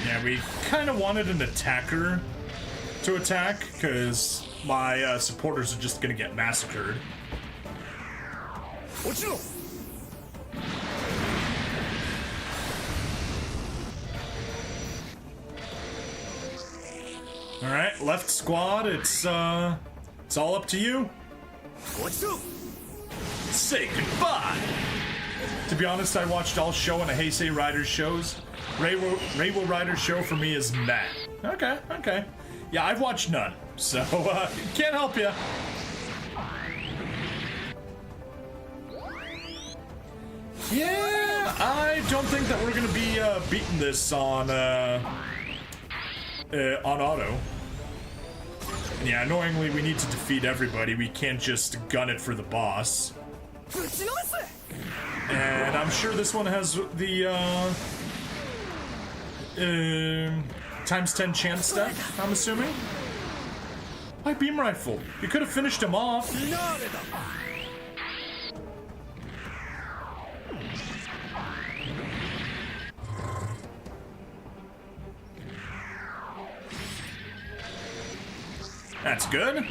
Yeah, we kind of wanted an attacker to attack, because my supporters are just gonna get massacred. Alright, left squad, it's all up to you. Say goodbye! To be honest, I watched all Show and Heisei Riders shows. Reiwo Riders show for me is meh. Okay, okay. Yeah, I've watched none, so can't help you. Yeah, I don't think that we're gonna be beating this on auto. Yeah, annoyingly, we need to defeat everybody. We can't just gun it for the boss. And I'm sure this one has the, times 10 chance step, I'm assuming. Why beam rifle? You could have finished him off. That's good.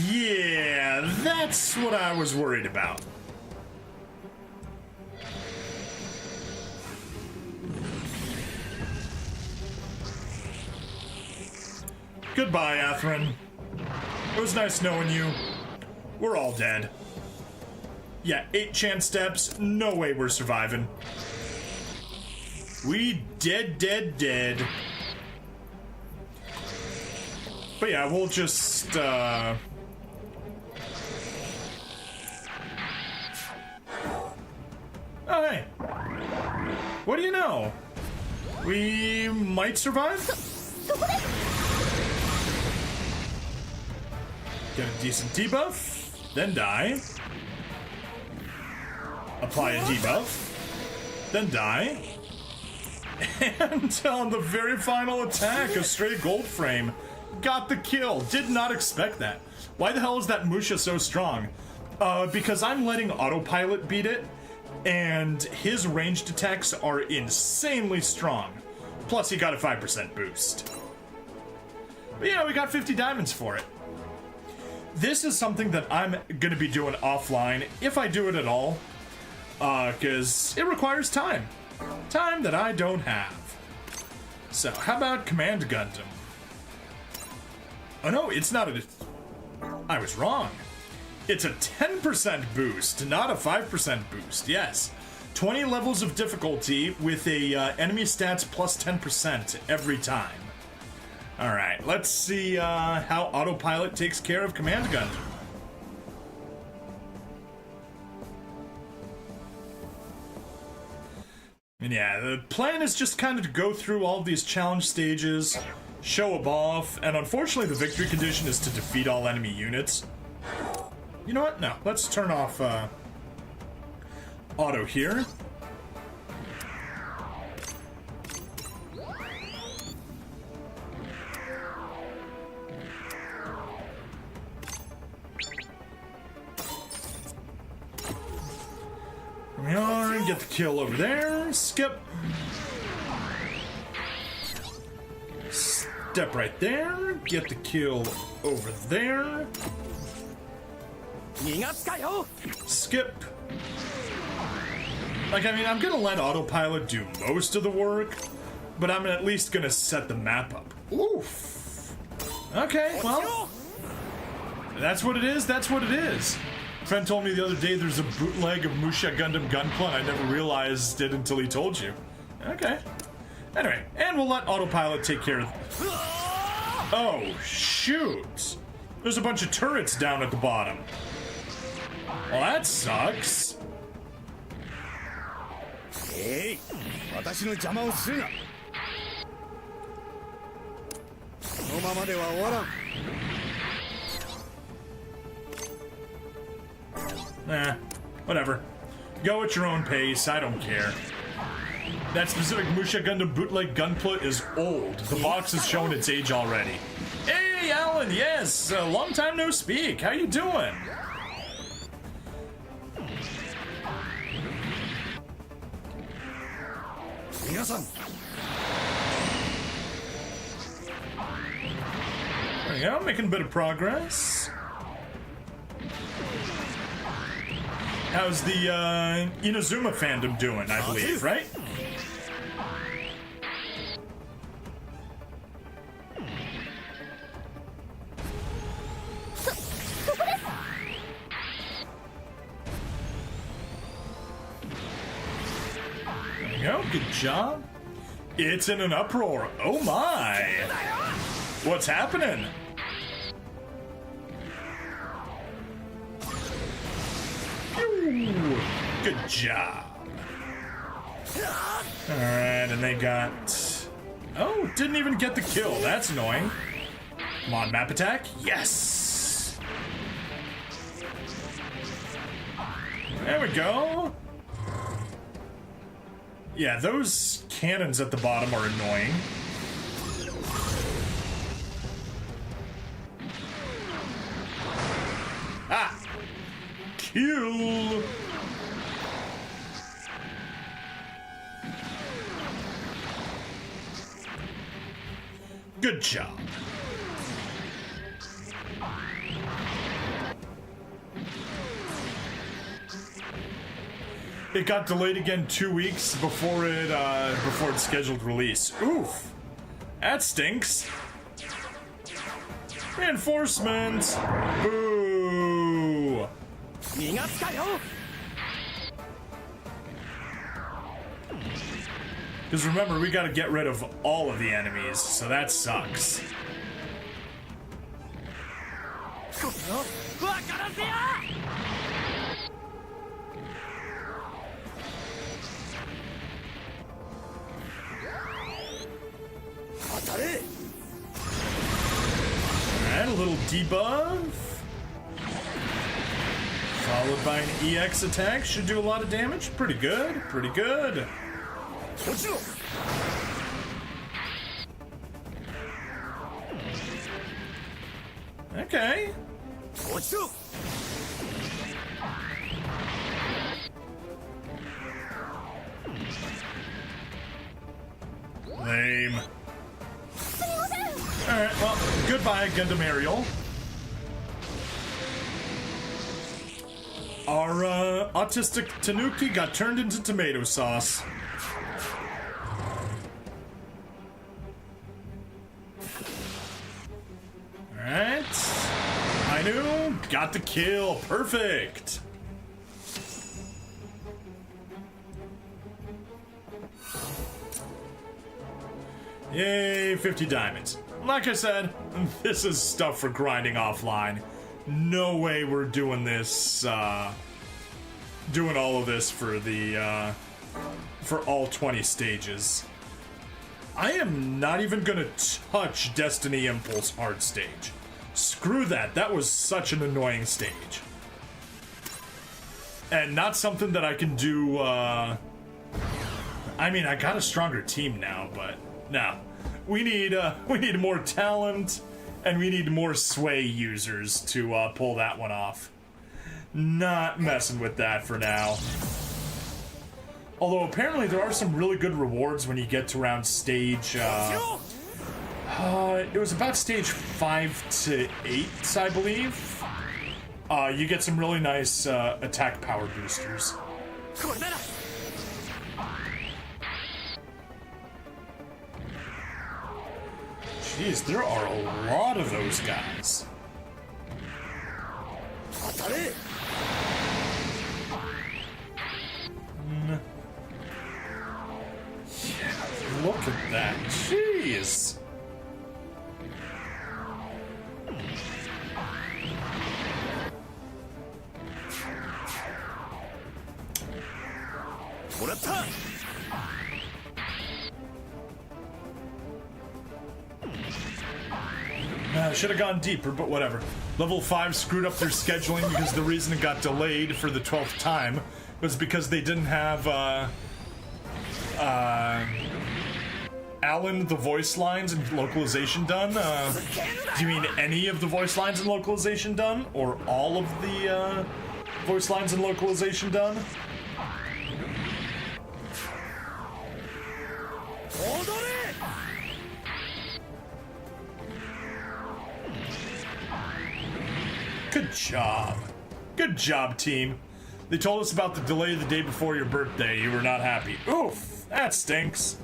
Yeah, that's what I was worried about. Goodbye, Atherin. It was nice knowing you. We're all dead. Yeah, 8 chance steps. No way we're surviving. We dead. But yeah, we'll just, Oh, hey. What do you know? We might survive? Get a decent debuff, then die. Apply a debuff, then die. And on the very final attack, a straight gold frame got the kill. Did not expect that. Why the hell is that Musha so strong? Because I'm letting autopilot beat it, and his ranged attacks are insanely strong. Plus, he got a 5% boost. But yeah, we got 50 diamonds for it. This is something that I'm gonna be doing offline, if I do it at all. Because it requires time. Time that I don't have. So, how about Command Gundam? Oh no, it's not a... I was wrong. It's a 10% boost, not a 5% boost, yes. 20 levels of difficulty with a enemy stats plus 10% every time. Alright, let's see how autopilot takes care of Command Gundam. And yeah, the plan is just kind of to go through all of these challenge stages, show them off, and unfortunately the victory condition is to defeat all enemy units. You know what? No, let's turn off auto here. Here we are, get the kill over there, skip. Step right there, get the kill over there. Skip. Like, I mean, I'm gonna let autopilot do most of the work, but I'm at least gonna set the map up. Oof. Okay, well, that's what it is, that's what it is. A friend told me the other day there's a bootleg of Musha Gundam Gunpla, and I never realized it until he told you. Okay. Anyway, and we'll let autopilot take care of... Oh, shoot. There's a bunch of turrets down at the bottom. Well, that sucks. Hey, nah, whatever. Go at your own pace, I don't care. That specific Musha Gundam bootleg gunpla is old. The box has shown its age already. Hey, Alan, yes, long time no speak. How you doing? There we go, making a bit of progress. How's the Inazuma fandom doing, I believe, right? There we go, good job. It's in an uproar. Oh my! What's happening? Phew. Good job. Alright, and they got... Oh, didn't even get the kill. That's annoying. Come on, map attack. Yes! There we go. Yeah, those cannons at the bottom are annoying. Ah! Kill! Good job. It got delayed again 2 weeks before its scheduled release. Oof. That stinks. Reinforcements. Boo. Because remember, we gotta get rid of all of the enemies, so that sucks. Alright, a little debuff. Followed by an EX attack. Should do a lot of damage. Pretty good, pretty good. Okay. Lame. Alright, well, goodbye, Gundam Aerial. Our autistic Tanuki got turned into tomato sauce. Alright. I knew. Got the kill. Perfect. Yay, 50 diamonds. Like I said, this is stuff for grinding offline. No way we're doing this, doing all of this for the, for all 20 stages. I am not even gonna touch Destiny Impulse hard stage. Screw that, that was such an annoying stage. And not something that I can do, I mean, I got a stronger team now, but no. We need more talent, and we need more sway users to pull that one off. Not messing with that for now. Although apparently there are some really good rewards when you get to around stage, it was about stage 5 to 8, I believe. You get some really nice attack power boosters. Jeez, there are a lot of those guys. Yeah, look at that. Jeez. Should have gone deeper, but whatever. Level 5 screwed up their scheduling because the reason it got delayed for the 12th time was because they didn't have, Alan, the voice lines and localization done. Do you mean any of the voice lines and localization done? Or all of the, voice lines and localization done? Good job. Good job, team. They told us about the delay the day before your birthday. You were not happy. Oof, that stinks.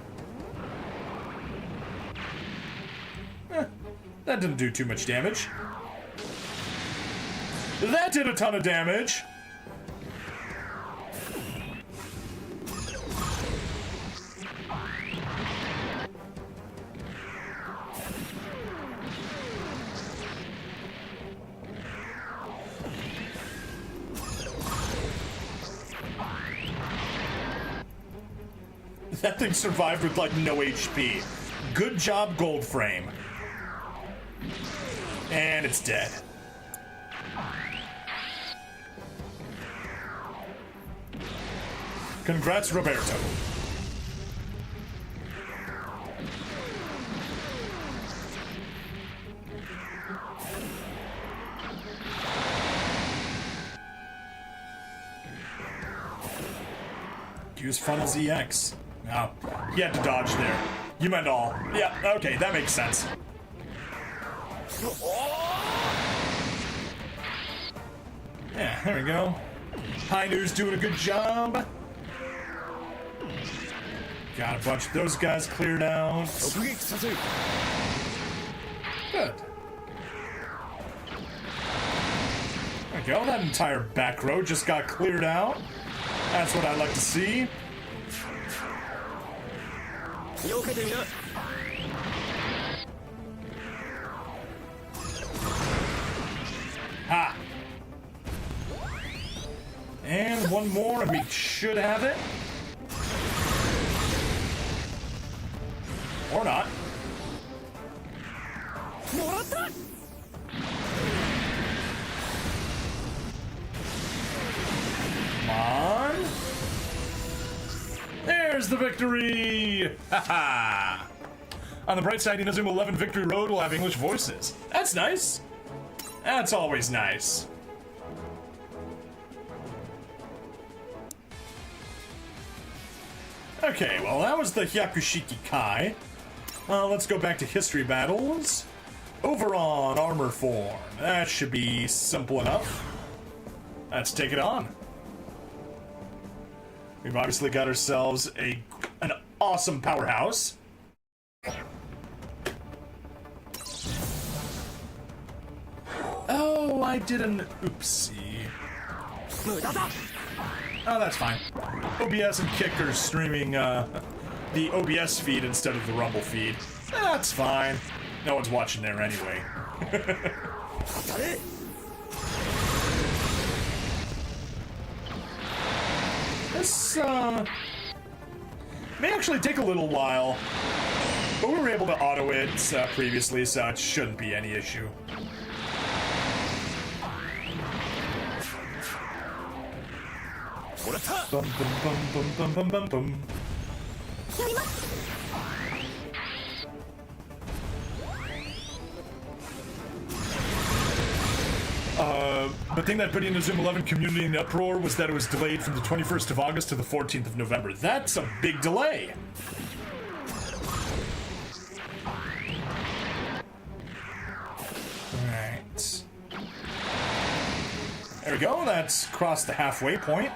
That didn't do too much damage. That did a ton of damage. That thing survived with like no HP. Good job, Gold Frame. And it's dead. Congrats, Roberto. Use Funnels EX. Oh, he had to dodge there. You meant all. Yeah, okay, that makes sense. Yeah, there we go. Hainu's doing a good job. Got a bunch of those guys cleared out. Good. There we go. That entire back row just got cleared out. That's what I like to see. Ha! And one more, and we should have it. Or not. Come on. There's the victory! Haha! On the bright side, Inazuma 11 Victory Road will have English voices. That's nice. That's always nice. Okay, well, that was the Hyakushiki Kai. Let's go back to history battles. Over on armor form. That should be simple enough. Let's take it on. We've obviously got ourselves an awesome powerhouse. Oh, I did an oopsie. Oh, that's fine. OBS and Kick are streaming the OBS feed instead of the Rumble feed. That's fine. No one's watching there anyway. This may actually take a little while, but we were able to auto it previously, so it shouldn't be any issue. Bum, bum, bum, bum, bum, bum, bum, bum. The thing that put Inazuma 11 community in uproar was that it was delayed from the 21st of August to the 14th of November. That's a big delay. Alright. There we go, that's crossed the halfway point.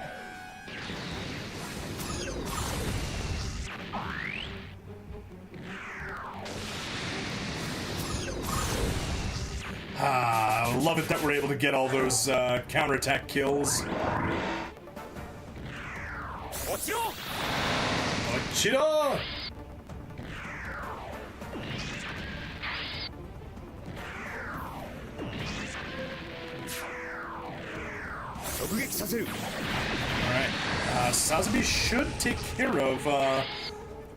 Love it that we're able to get all those counterattack kills. Ochiro! Alright, Sazabi should take care of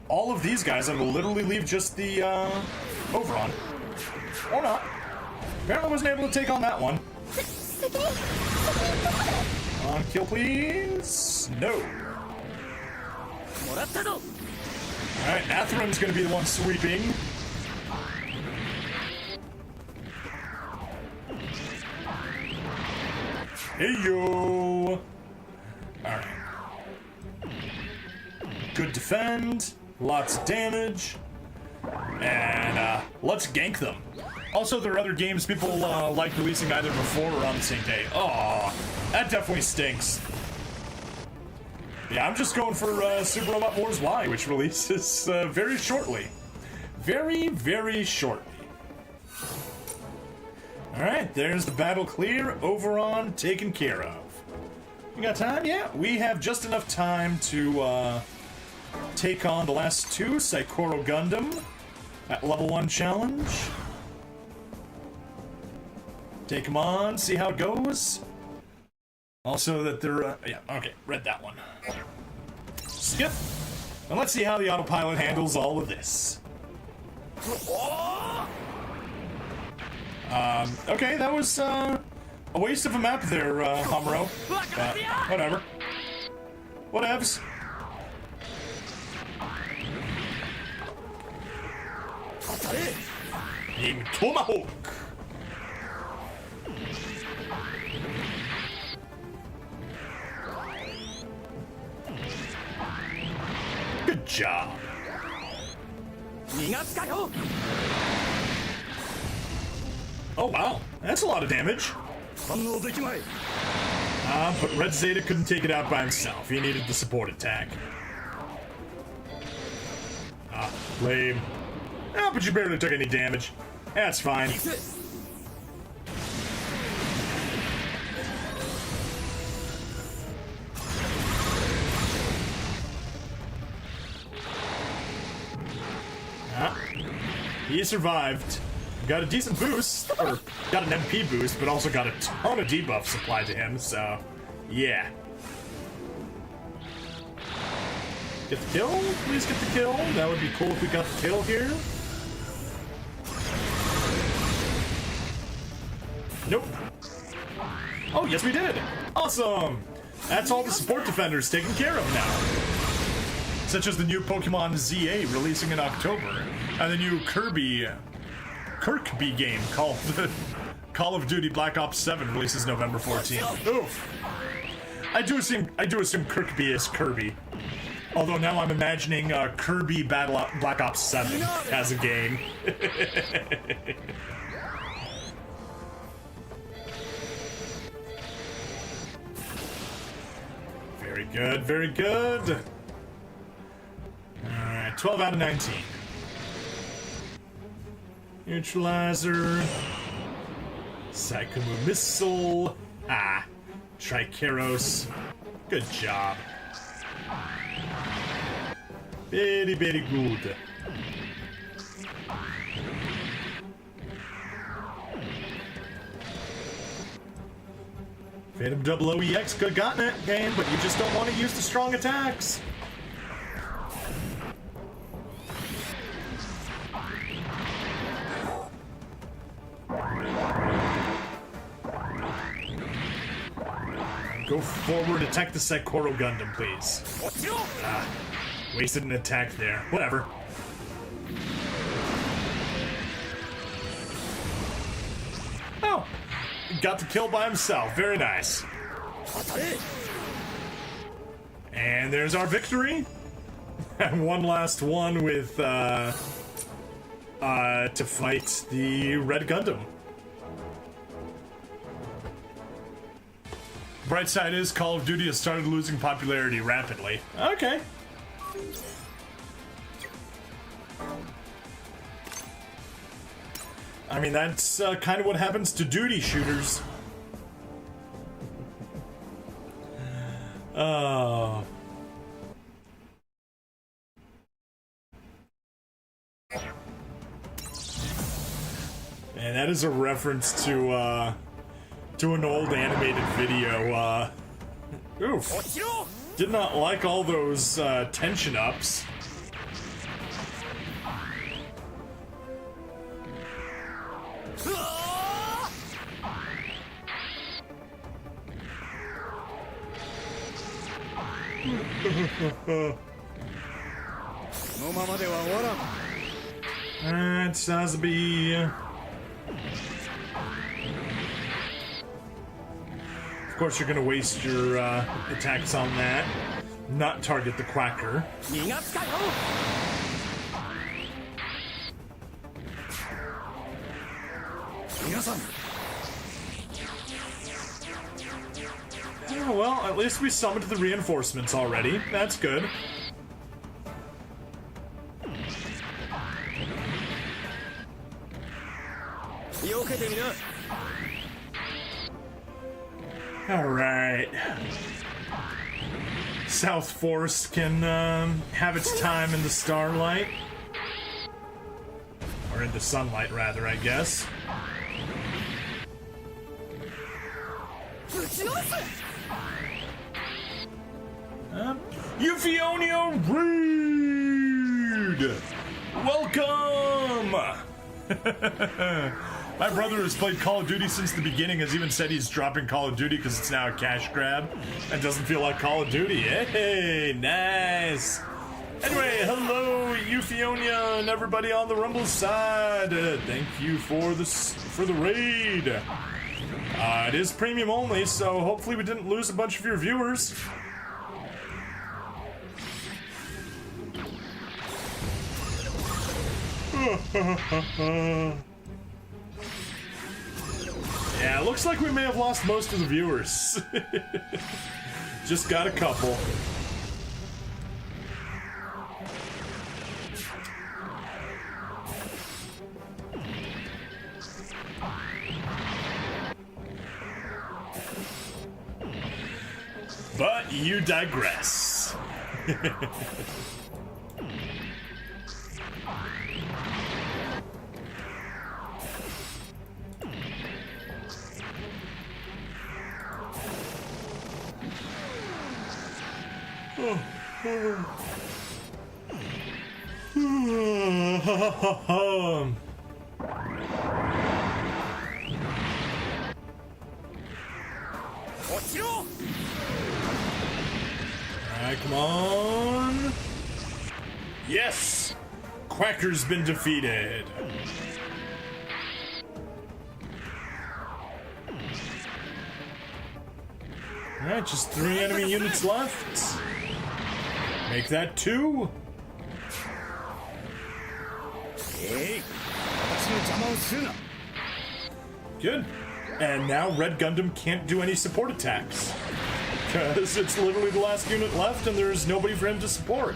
all of these guys and will literally leave just the Overon. Or not. Apparently wasn't able to take on that one. On kill, please. No. Alright, Atheron's gonna be the one sweeping. Hey yo! Alright. Good defend, lots of damage, and let's gank them. Also, there are other games people like releasing either before or on the same day. Oh, that definitely stinks. Yeah, I'm just going for Super Robot Wars Y, which releases very shortly. Very, very shortly. Alright, there's the battle clear. Overon taken care of. We got time? Yeah, we have just enough time to take on the last two. Saikoro Gundam at level 1 challenge. Take them on, see how it goes. Also that they're, yeah, okay, read that one. Skip. And let's see how the autopilot handles all of this. Okay, that was a waste of a map there, Hamuro. But whatever. Whatevs. Team Tomahawk. Good job. Oh wow, that's a lot of damage. But Red Zeta couldn't take it out by himself. He needed the support attack. Lame. But you barely took any damage. That's fine. He survived. Got a decent boost, or got an MP boost, but also got a ton of debuffs applied to him, so yeah. Get the kill? Please get the kill. That would be cool if we got the kill here. Nope. Oh, yes we did! Awesome! That's all the support defenders taken care of now. Such as the new Pokemon ZA releasing in October, and the new Kirby game called Call of Duty Black Ops 7 releases November 14th. Oof. I do assume Kirby is Kirby. Although now I'm imagining Kirby Black Ops 7 as a game. Very good, very good. Alright, 12 out of 19. Neutralizer. Psychomu Missile. Triceros. Good job. Very, very good. Phantom 00EX could have gotten that game, but you just don't want to use the strong attacks. Go forward, attack the Saikoro Gundam, please. Wasted an attack there. Whatever. Oh! Got the kill by himself. Very nice. And there's our victory. And one last one with, to fight the Red Gundam. Bright side is Call of Duty has started losing popularity rapidly. Okay. I mean, that's kind of what happens to duty shooters. Oh. And that is a reference to an old animated video. Oof. Did not like all those tension ups. Alright, Sazabi. Of course, you're gonna waste your attacks on that. Not target the Quacker. Oh, well, at least we summoned the reinforcements already. That's good. Alright. South Force can have its time in the starlight. Or in the sunlight, rather, I guess. Euphionio Reed! raid! Welcome! My brother has played Call of Duty since the beginning, has even said he's dropping Call of Duty because it's now a cash grab and doesn't feel like Call of Duty. Hey, nice! Anyway, hello, Euphionia and everybody on the Rumble side. Thank you for the raid. It is premium only, so hopefully we didn't lose a bunch of your viewers. Yeah, looks like we may have lost most of the viewers. Just got a couple. But you digress. Alright, come on. Yes! Quacker's been defeated. Alright, just 3 enemy units left. Make that 2. Good. And now Red Gundam can't do any support attacks. Because it's literally the last unit left and there's nobody for him to support.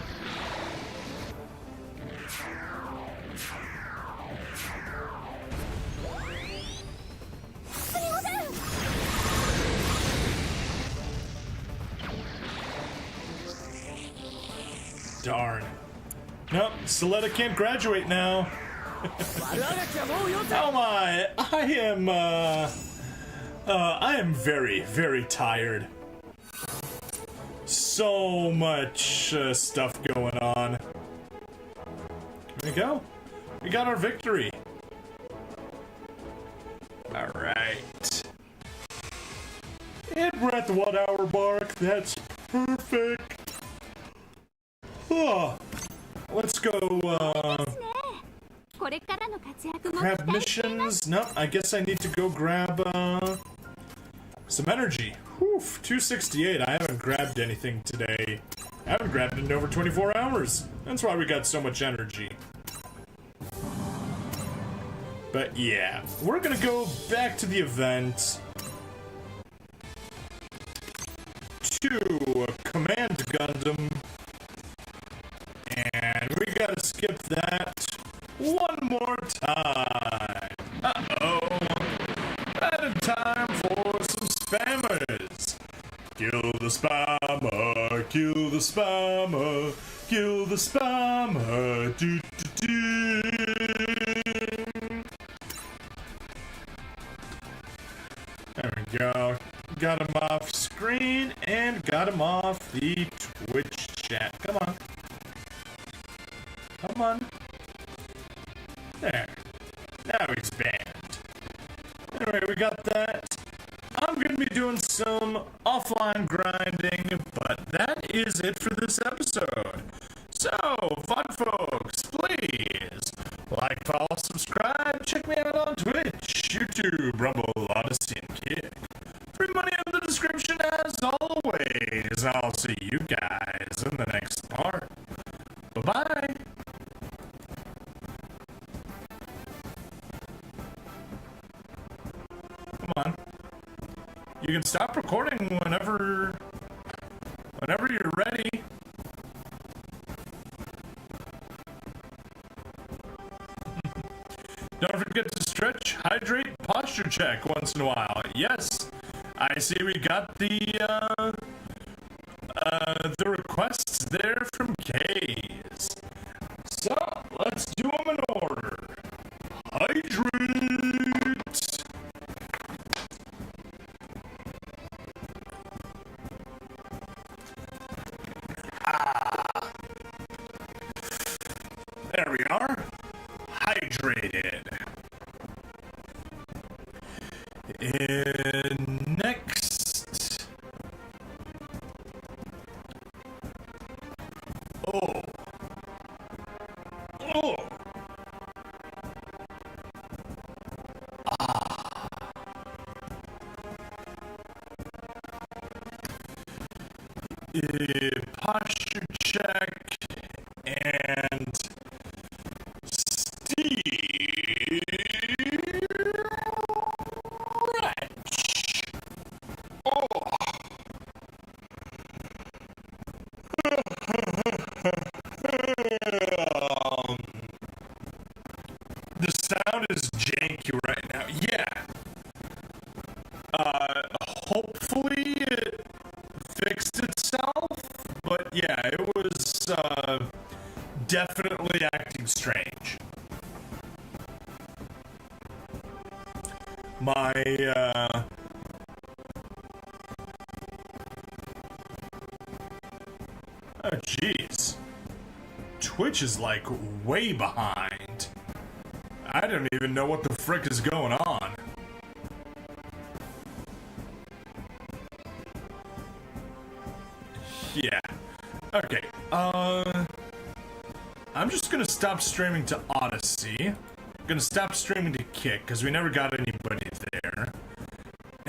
Darn. Nope, Soletta can't graduate now. Oh my, I am very, very tired. So much stuff going on. There we go. We got our victory. Alright. And we're at the 1 hour mark. That's perfect. Oh, let's go, grab missions. Nope, I guess I need to go grab, some energy. Whew, 268. I haven't grabbed anything today. I haven't grabbed it in over 24 hours. That's why we got so much energy. But yeah, we're gonna go back to the event. To Command Gundam. And we gotta skip that one more time. Uh-oh. At a time for some spammers. Kill the spammer, kill the spammer, kill the spammer. Do, do, do. There we go. Got him off screen and got him off the Twitch chat. Come on. Come on. There. Now he's banned. Anyway, we got that. I'm gonna be doing some offline grinding, but that is it for this episode. So, fun folks, please like, follow, subscribe, check me out on Twitch, YouTube, Rumble, Odyssey, and Kick. Free money in the description as always. I'll see you guys in the next part. Bye-bye. Come on. You can stop recording whenever you're ready. Don't forget to stretch, hydrate, posture check once in a while. Yes, I see we got the requests there from K's. So, let's do them in order. Hydrate! There we are. Hydrated. And next. Oh. Oh. Posture check and stretch. Oh. The sound is janky right now. Yeah. Hopefully it fixed itself, but yeah, it was definitely acting strange. My oh jeez, Twitch is like way behind. I don't even know what the frick is going on. Yeah. Okay. I'm just gonna stop streaming to Odyssey. I'm gonna stop streaming to Kick because we never got anybody there,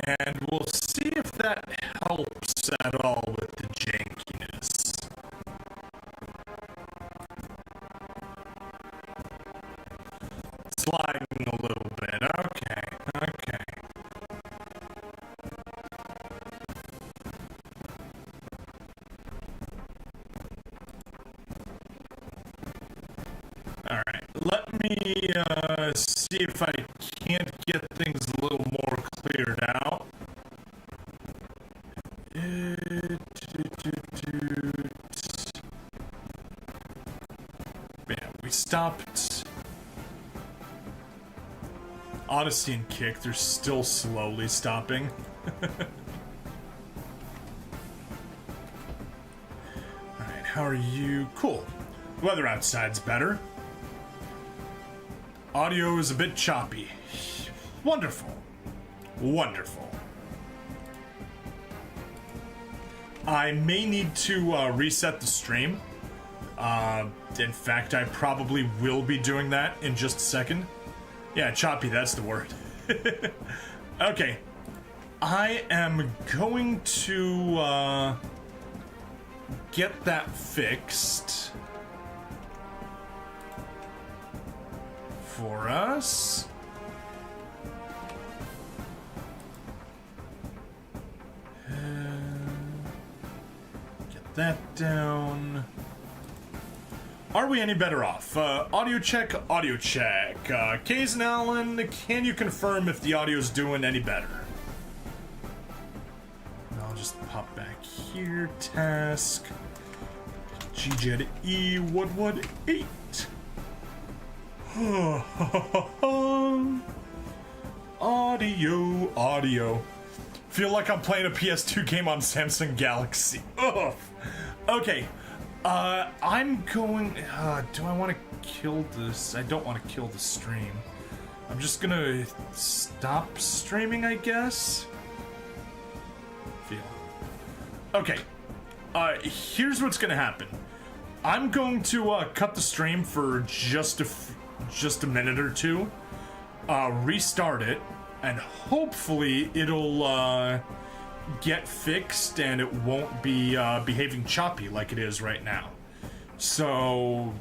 and we'll see if that helps at all with the jankiness. It's lagging a little bit. Okay. Okay. Alright, let me see if I can't get things a little more cleared out. Yeah, we stopped Odyssey and Kick, they're still slowly stopping. Alright, how are you? Cool. Weather outside's better. Audio is a bit choppy. Wonderful. Wonderful. I may need to reset the stream. In fact, I probably will be doing that in just a second. Yeah, choppy, that's the word. Okay. I am going to get that fixed for us. Get that down. Are we any better off? Audio check, audio check. Kays and Allen, can you confirm if the audio's doing any better? I'll just pop back here. Task. GJ E 118. Audio. Feel like I'm playing a PS2 game on Samsung Galaxy. Ugh. Okay. I'm going... do I want to kill this? I don't want to kill the stream. I'm just gonna stop streaming, I guess? Feel. Okay. Here's what's gonna happen. I'm going to cut the stream for just a minute or two, restart it, and hopefully it'll get fixed and it won't be behaving choppy like it is right now. So,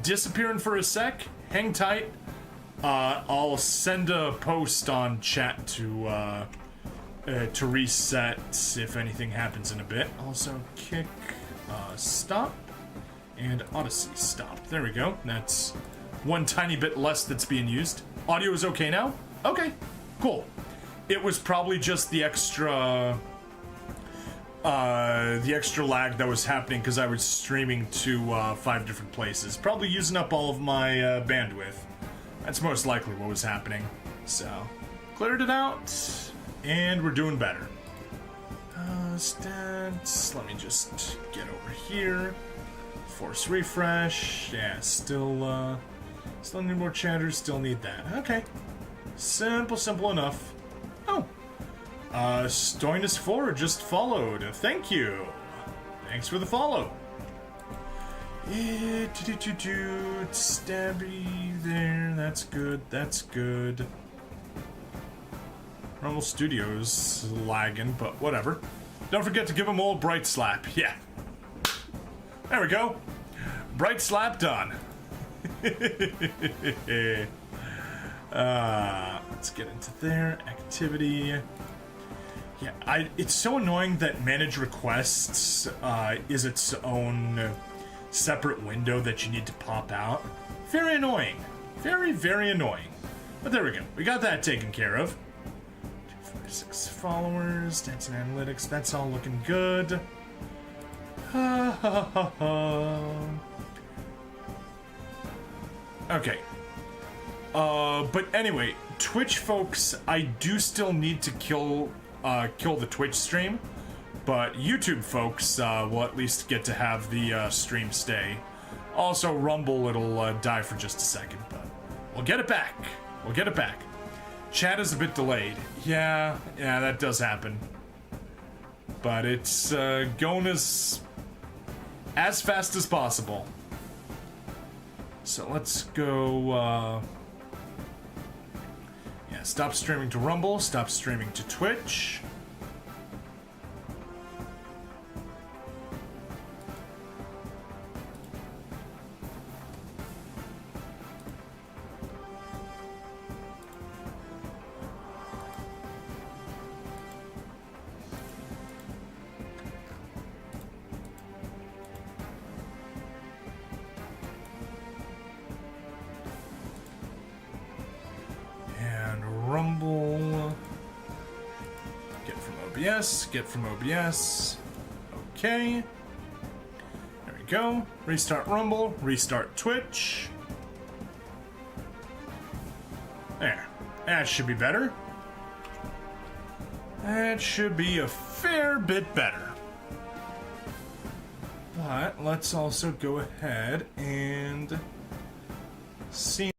disappearing for a sec, hang tight. I'll send a post on chat to reset if anything happens in a bit. Also, Kick, stop, and Odyssey stop. There we go. That's one tiny bit less that's being used. Audio is okay now? Okay, cool. It was probably just the extra lag that was happening because I was streaming to 5 different places. Probably using up all of my bandwidth. That's most likely what was happening. So, cleared it out, and we're doing better. Stats, let me just get over here. Force refresh. Yeah, still need more chatters. Still need that. Okay. Simple enough. Oh. Stoinus4 just followed. Thank you. Thanks for the follow. Stabby there. That's good. That's good. Rumble Studios lagging, but whatever. Don't forget to give them old Bright Slap. Yeah. There we go. Bright Slap done. Let's get into there. Activity. Yeah, it's so annoying that manage requests is its own separate window that you need to pop out. Very annoying. Very annoying. But there we go. We got that taken care of. 246 followers, stats and analytics. That's all looking good. Okay. But anyway, Twitch folks, I do still need to kill the Twitch stream, but YouTube folks will at least get to have the stream stay. Also, Rumble, it'll die for just a second, but we'll get it back. We'll get it back. Chat is a bit delayed. Yeah, that does happen. But it's going as fast as possible. So let's go, yeah, stop streaming to Rumble, stop streaming to Twitch. Get from OBS. Okay. There we go. Restart Rumble. Restart Twitch. There. That should be better. That should be a fair bit better. But let's also go ahead and see.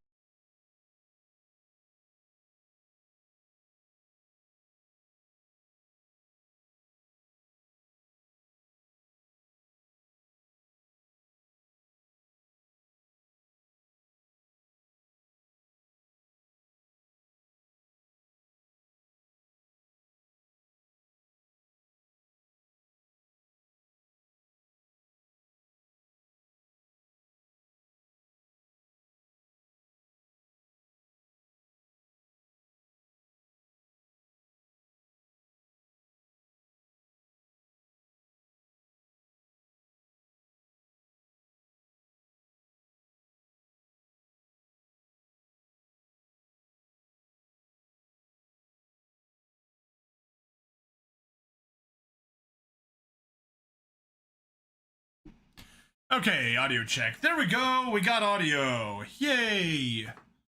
Okay, audio check. There we go. We got audio. Yay.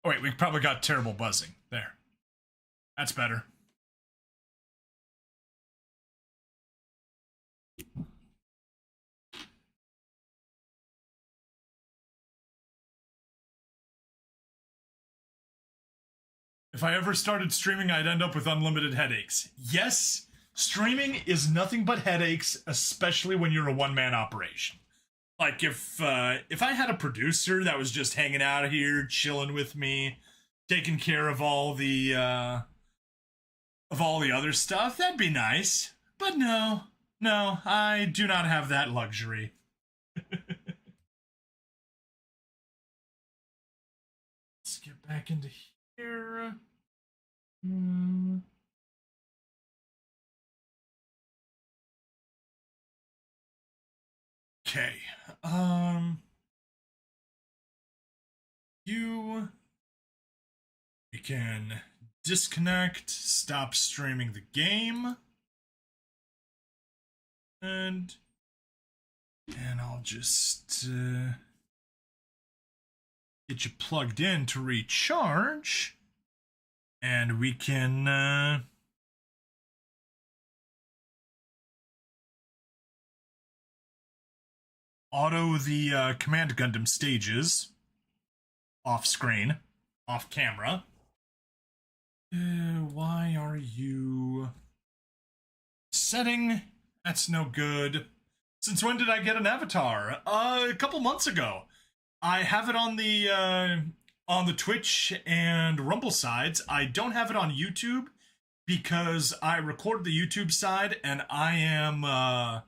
Oh, wait, we probably got terrible buzzing. There. That's better. If I ever started streaming, I'd end up with unlimited headaches. Yes, streaming is nothing but headaches, especially when you're a one-man operation. Like, if I had a producer that was just hanging out here, chilling with me, taking care of all the other stuff, that'd be nice. But no, I do not have that luxury. Let's get back into here. Okay. We can disconnect, stop streaming the game, and I'll just get you plugged in to recharge, and we can auto the Command Gundam stages off screen, off camera. Why are you setting? That's no good. Since when did I get an avatar? A couple months ago. I have it on the Twitch and Rumble sides. I don't have it on YouTube because I record the YouTube side and I'm an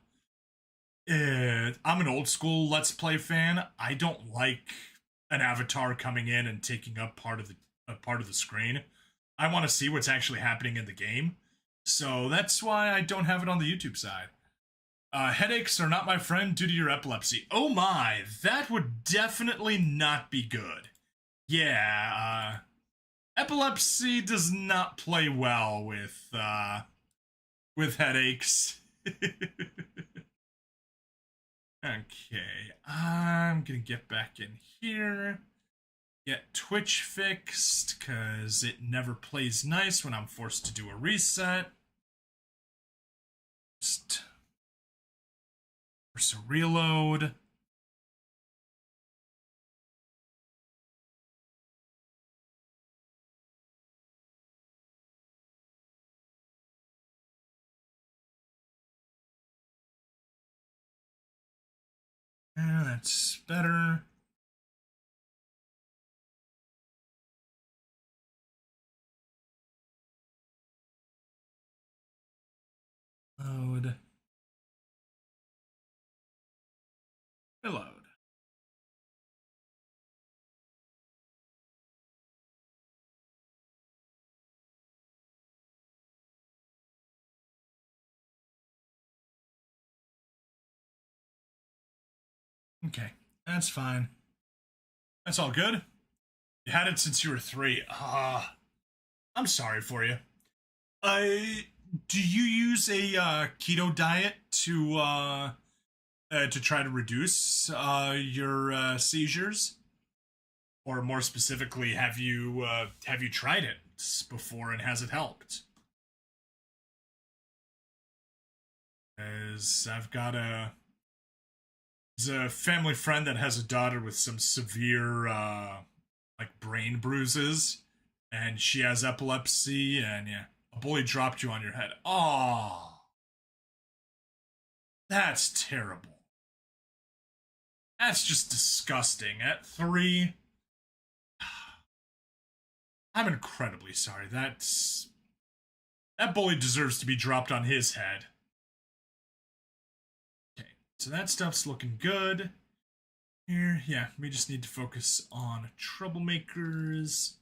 old school Let's Play fan. I don't like an avatar coming in and taking up part of the screen. I want to see what's actually happening in the game. So that's why I don't have it on the YouTube side. Headaches are not my friend due to your epilepsy. Oh my, that would definitely not be good. Yeah, epilepsy does not play well with headaches. Okay, I'm gonna get back in here. Get Twitch fixed, because it never plays nice when I'm forced to do a reset. Just force a reload. Yeah, that's better. Load. Reload. Okay, that's fine. That's all good. You had it since you were 3. I'm sorry for you. Do you use a keto diet to try to reduce your seizures? Or more specifically, have you tried it before and has it helped? As I've got there's a family friend that has a daughter with some severe like brain bruises, and she has epilepsy, and yeah, a bully dropped you on your head. Oh, that's terrible. That's just disgusting. At 3, I'm incredibly sorry. That bully deserves to be dropped on his head. Okay, so that stuff's looking good. Here, yeah, we just need to focus on troublemakers.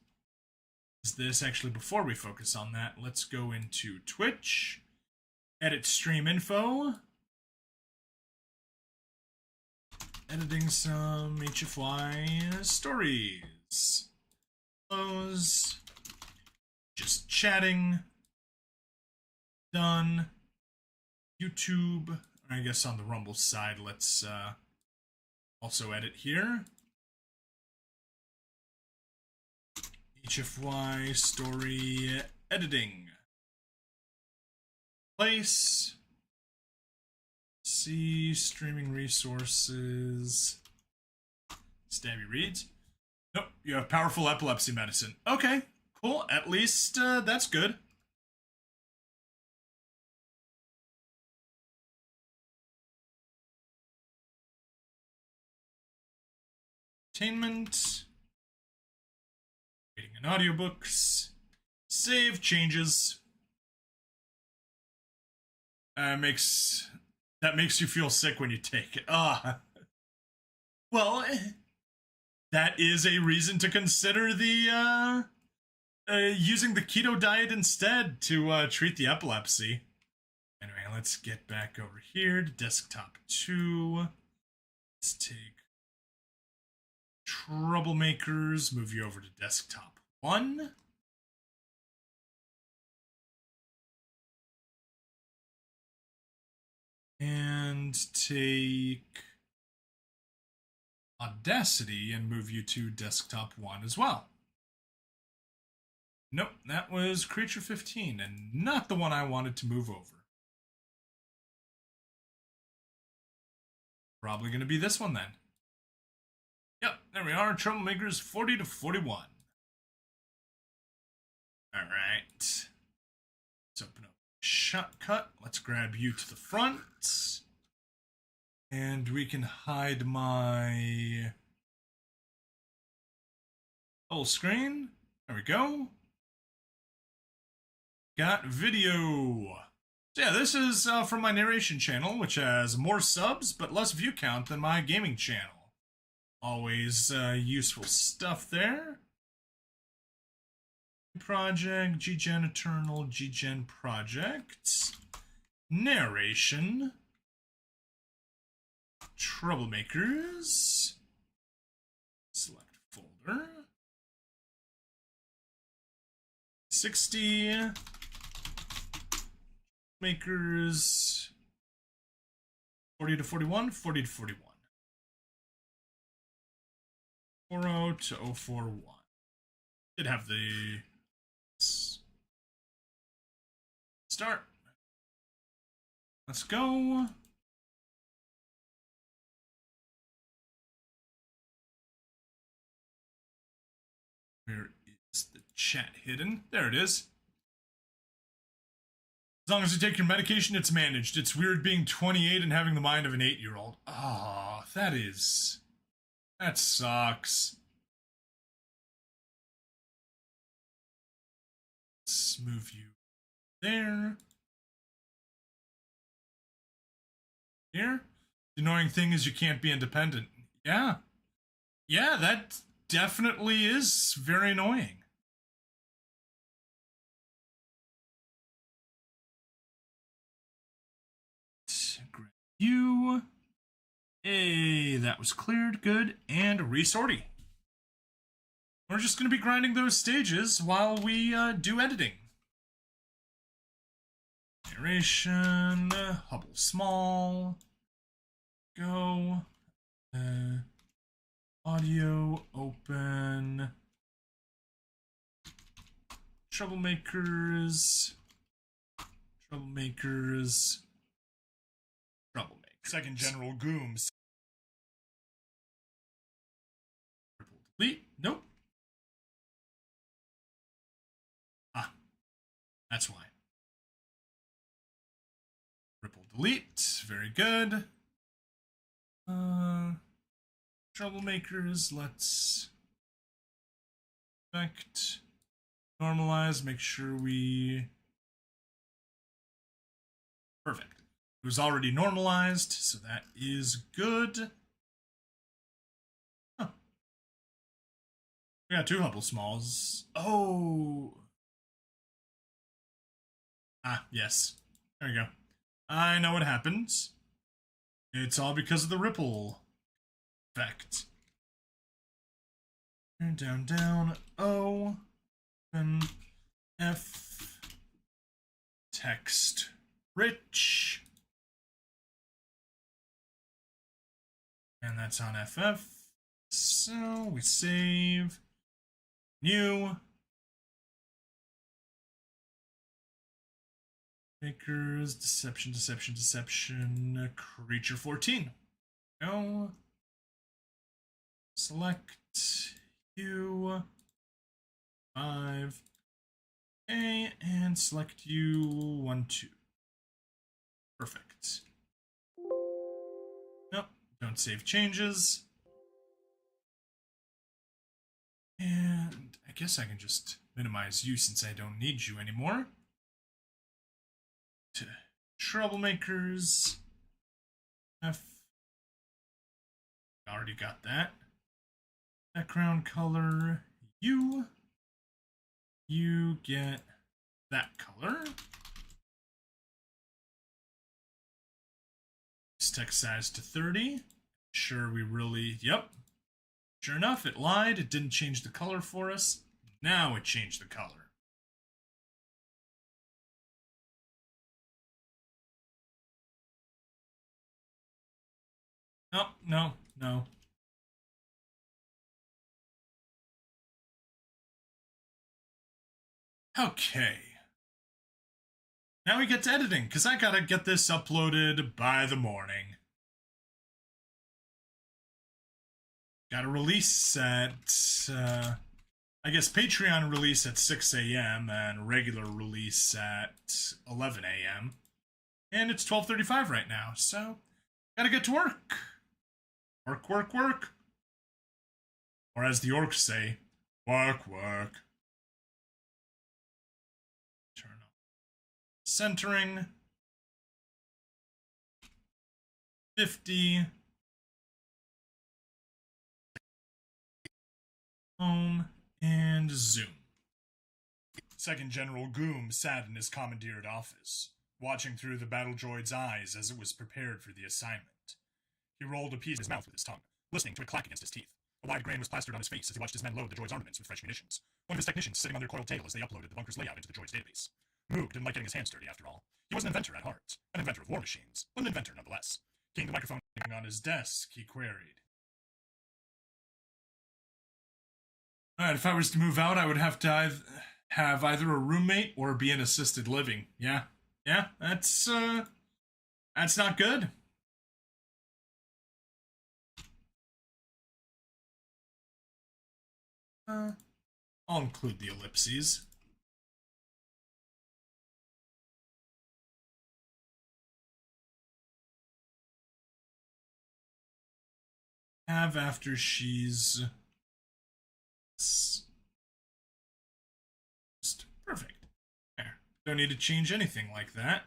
Is this actually, before we focus on that, let's go into Twitch, edit stream info, editing some HFY stories, close, just chatting, done, YouTube, I guess on the Rumble side, let's also edit here. HFY story editing. Place. See streaming resources. Stabby reads. Nope, you have powerful epilepsy medicine. Okay, cool. At least that's good. Entertainment. Reading in audiobooks. Save changes. That makes you feel sick when you take it. Well, that is a reason to consider the using the keto diet instead to treat the epilepsy. Anyway, let's get back over here to desktop 2. Let's take troublemakers, move you over to desktop 1. And take Audacity and move you to desktop 1 as well. Nope, that was Creature 15 and not the one I wanted to move over. Probably going to be this one then. Yep, there we are. Troublemakers 40 to 41. Alright. Let's open up shortcut. Let's grab you to the front. And we can hide my full screen. There we go. Got video. So yeah, this is from my narration channel, which has more subs but less view count than my gaming channel. Always useful stuff there. Project, G-Gen Eternal, G-Gen Project, Narration, Troublemakers, select folder, 60, Makers, 40 to 41, 40 to 41. 40 to 041. Did have the start. Let's go. Where is the chat hidden? There it is. As long as you take your medication, it's managed. It's weird being 28 and having the mind of an 8-year-old. Oh, that sucks. Let's move you there. Here. The annoying thing is you can't be independent. Yeah. Yeah, that definitely is very annoying. Grab you. Hey, that was cleared. Good. And resorting. We're just going to be grinding those stages while we do editing. Narration, Hubble small, go, audio, open, troublemakers, second general gooms. Delete, nope. Ah, that's why. Ripple delete, very good. Troublemakers, let's effect, normalize, make sure we, perfect. It was already normalized, so that is good. Huh. We got 2 Hubble smalls. Oh. Ah, yes. There we go. I know what happens. It's all because of the ripple effect. Down, down, O, and F, text, rich. And that's on FF. So we save. New. Makers, deception, creature 14. Go. Select you. 5. A, and select you 1, 2. Perfect. Nope, don't save changes. And I guess I can just minimize you since I don't need you anymore. To troublemakers, F, already got that. Background color, you get that color. Text size to 30. Sure, we really, yep. Sure enough, it lied. It didn't change the color for us. Now it changed the color. Oh, no. Okay. Now we get to editing, because I gotta get this uploaded by the morning. Got a release at, I guess Patreon release at 6 a.m. and regular release at 11 a.m. And it's 12:35 right now, so gotta get to work. Work, work, work. Or as the orcs say, work, work. Turn on centering. 50. Home and zoom. Second General Goom sat in his commandeered office, watching through the battle droid's eyes as it was prepared for the assignment. He rolled a piece in his mouth with his tongue, listening to it clack against his teeth. A wide grin was plastered on his face as he watched his men load the droid's armaments with fresh munitions. One of his technicians sitting on their coiled tail as they uploaded the bunker's layout into the droid's database. Moog didn't like getting his hands dirty after all. He was an inventor at heart, an inventor of war machines, but an inventor nonetheless. Keying the microphone on his desk, he queried. Alright, if I was to move out, I would have to have either a roommate or be in assisted living. Yeah, that's not good. I'll include the ellipses. Have after she's perfect. There. Don't need to change anything like that.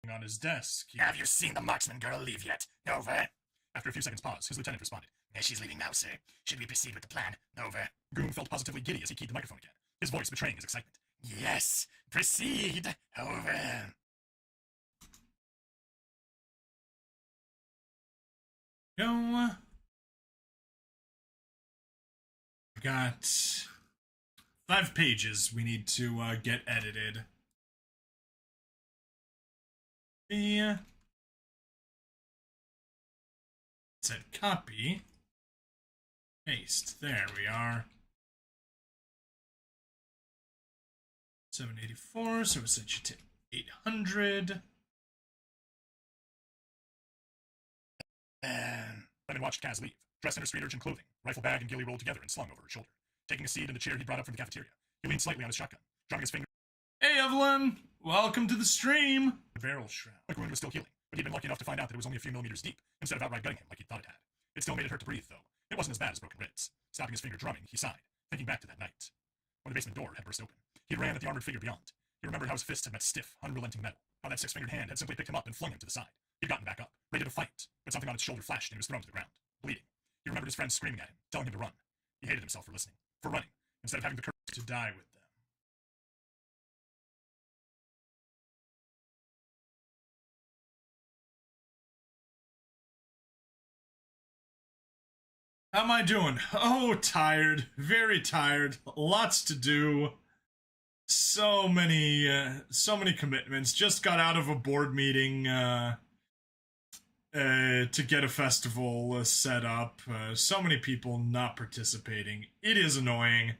On his desk. Have you seen the marksman girl leave yet? Over. After a few seconds pause, his lieutenant responded. She's leaving now, sir. Should we proceed with the plan? Over. Goom felt positively giddy as he keyed the microphone again, his voice betraying his excitement. Yes, proceed. Over. Go. Got 5 pages we need to get edited. Said copy. Paste. There we are. 784, so it set you to 800. Lemon watched Kaz leave, dressed in her street urchin clothing, rifle bag and ghillie rolled together and slung over her shoulder. Taking a seat in the chair he brought up from the cafeteria, he leaned slightly on his shotgun, drumming his finger. Hey Evelyn! Welcome to the stream! The barrel shroud. The wound was still healing, but he'd been lucky enough to find out that it was only a few millimeters deep, instead of outright gutting him like he thought it had. It still made it hurt to breathe, though. It wasn't as bad as broken ribs. Stopping his finger drumming, he sighed, thinking back to that night. When the basement door had burst open, he ran at the armored figure beyond. He remembered how his fists had met stiff, unrelenting metal, how that 6-fingered hand had simply picked him up and flung him to the side. He'd gotten back up, ready to fight, but something on its shoulder flashed and he was thrown to the ground, bleeding. He remembered his friends screaming at him, telling him to run. He hated himself for listening, for running, instead of having the courage to die with them. How am I doing? Oh, tired. Very tired. Lots to do. So many commitments. Just got out of a board meeting to get a festival set up. So many people not participating. It is annoying.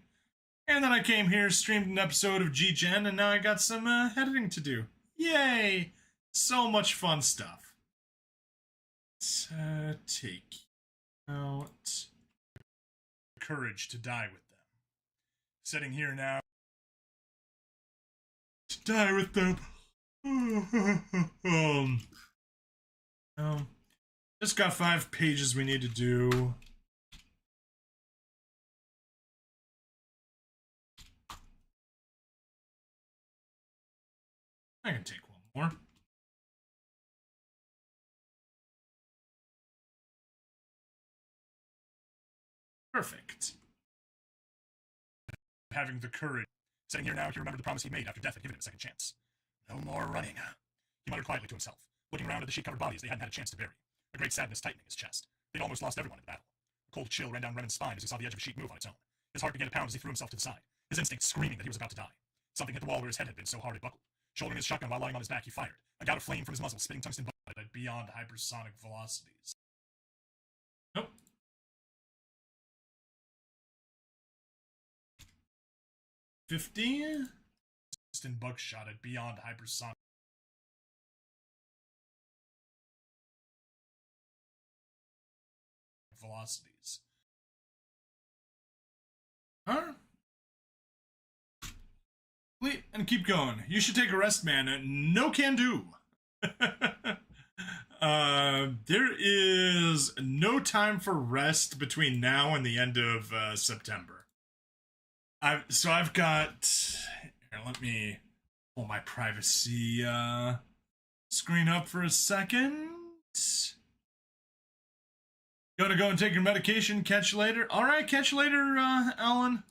And then I came here, streamed an episode of G-Gen, and now I got some editing to do. Yay! So much fun stuff. Let's take out courage to die with them. Sitting here now to die with them. Just got 5 pages we need to do. I can take one more. Perfect. Having the courage. Sitting here now, he remembered the promise he made after death had given him a second chance. No more running. He muttered quietly to himself, looking around at the sheet-covered bodies they hadn't had a chance to bury. A great sadness tightening his chest. They'd almost lost everyone in the battle. A cold chill ran down Renan's spine as he saw the edge of a sheet move on its own. His heart began to pound as he threw himself to the side, his instincts screaming that he was about to die. Something hit the wall where his head had been so hard it buckled. Shouldering his shotgun while lying on his back, he fired. A gout of flame from his muzzle, spitting tungsten bullet at beyond hypersonic velocities. Nope. 50? Tungsten buckshot at beyond hypersonic velocities. Huh? Wait, and keep going. You should take a rest, man. No can do. There is no time for rest between now and the end of September. I've got. Here, let me pull my privacy screen up for a second. Gonna go and take your medication. Catch you later. All right, catch you later, Ellen.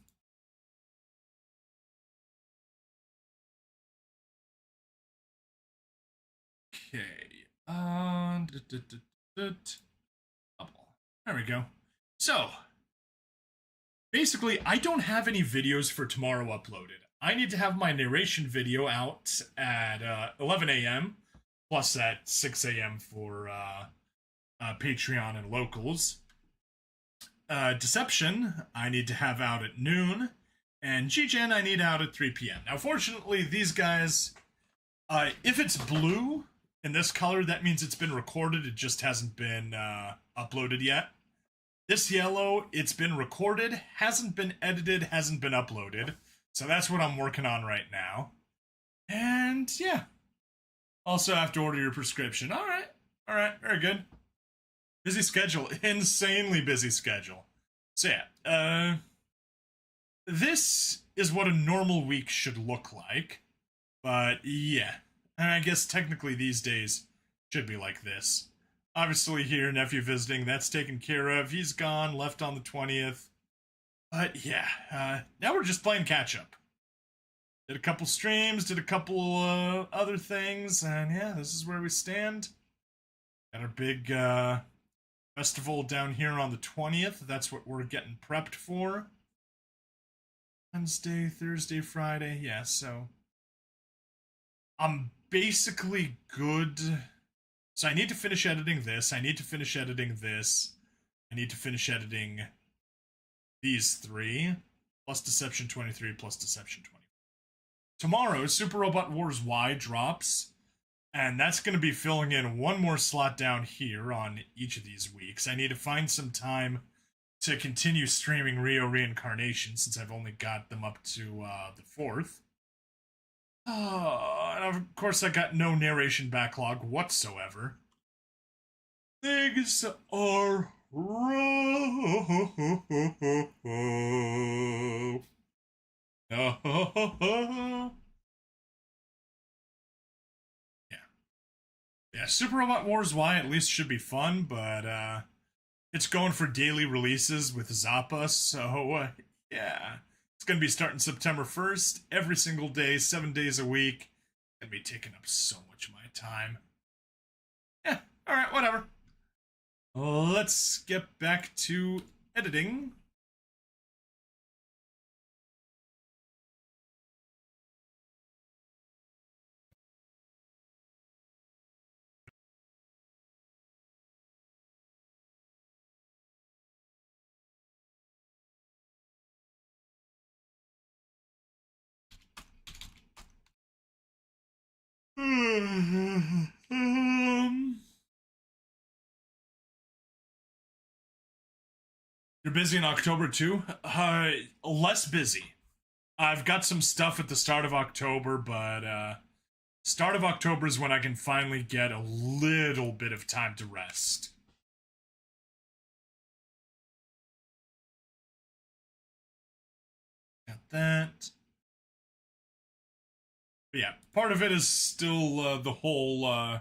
Okay. There we go. So, basically, I don't have any videos for tomorrow uploaded. I need to have my narration video out at 11 a.m. plus at 6 a.m. for Patreon and locals. Deception, I need to have out at noon. And G-Gen, I need out at 3 p.m. Now, fortunately, these guys, if it's blue in this color, that means it's been recorded. It just hasn't been uploaded yet. This yellow, it's been recorded, hasn't been edited, hasn't been uploaded. So that's what I'm working on right now. And yeah. Also have to order your prescription. All right, very good. Busy schedule, insanely busy schedule. So yeah, this is what a normal week should look like. But yeah, and I guess technically these days should be like this. Obviously here, nephew visiting, that's taken care of. He's gone, left on the 20th. But yeah, now we're just playing catch up. Did a couple streams, did a couple other things, and yeah, this is where we stand. Got our big festival down here on the 20th. That's what we're getting prepped for. Wednesday, Thursday, Friday, yeah, so I'm basically good. So I need to finish editing this, I need to finish editing this, I need to finish editing these three, plus Deception 23, plus Deception 20. Tomorrow, Super Robot Wars Y drops, and that's going to be filling in one more slot down here on each of these weeks. I need to find some time to continue streaming Rio Reincarnation, since I've only got them up to the 4th. And of course, I got no narration backlog whatsoever. Things are rough. Yeah, Super Robot Wars Y at least should be fun, but it's going for daily releases with Zappa, so yeah. It's going to be starting September 1st, every single day, 7 days a week. It's going to be taking up so much of my time. Yeah, alright, whatever. Let's get back to editing. You're busy in October too? Less busy. I've got some stuff at the start of October, but start of October is when I can finally get a little bit of time to rest. Got that. But yeah, part of it is still the whole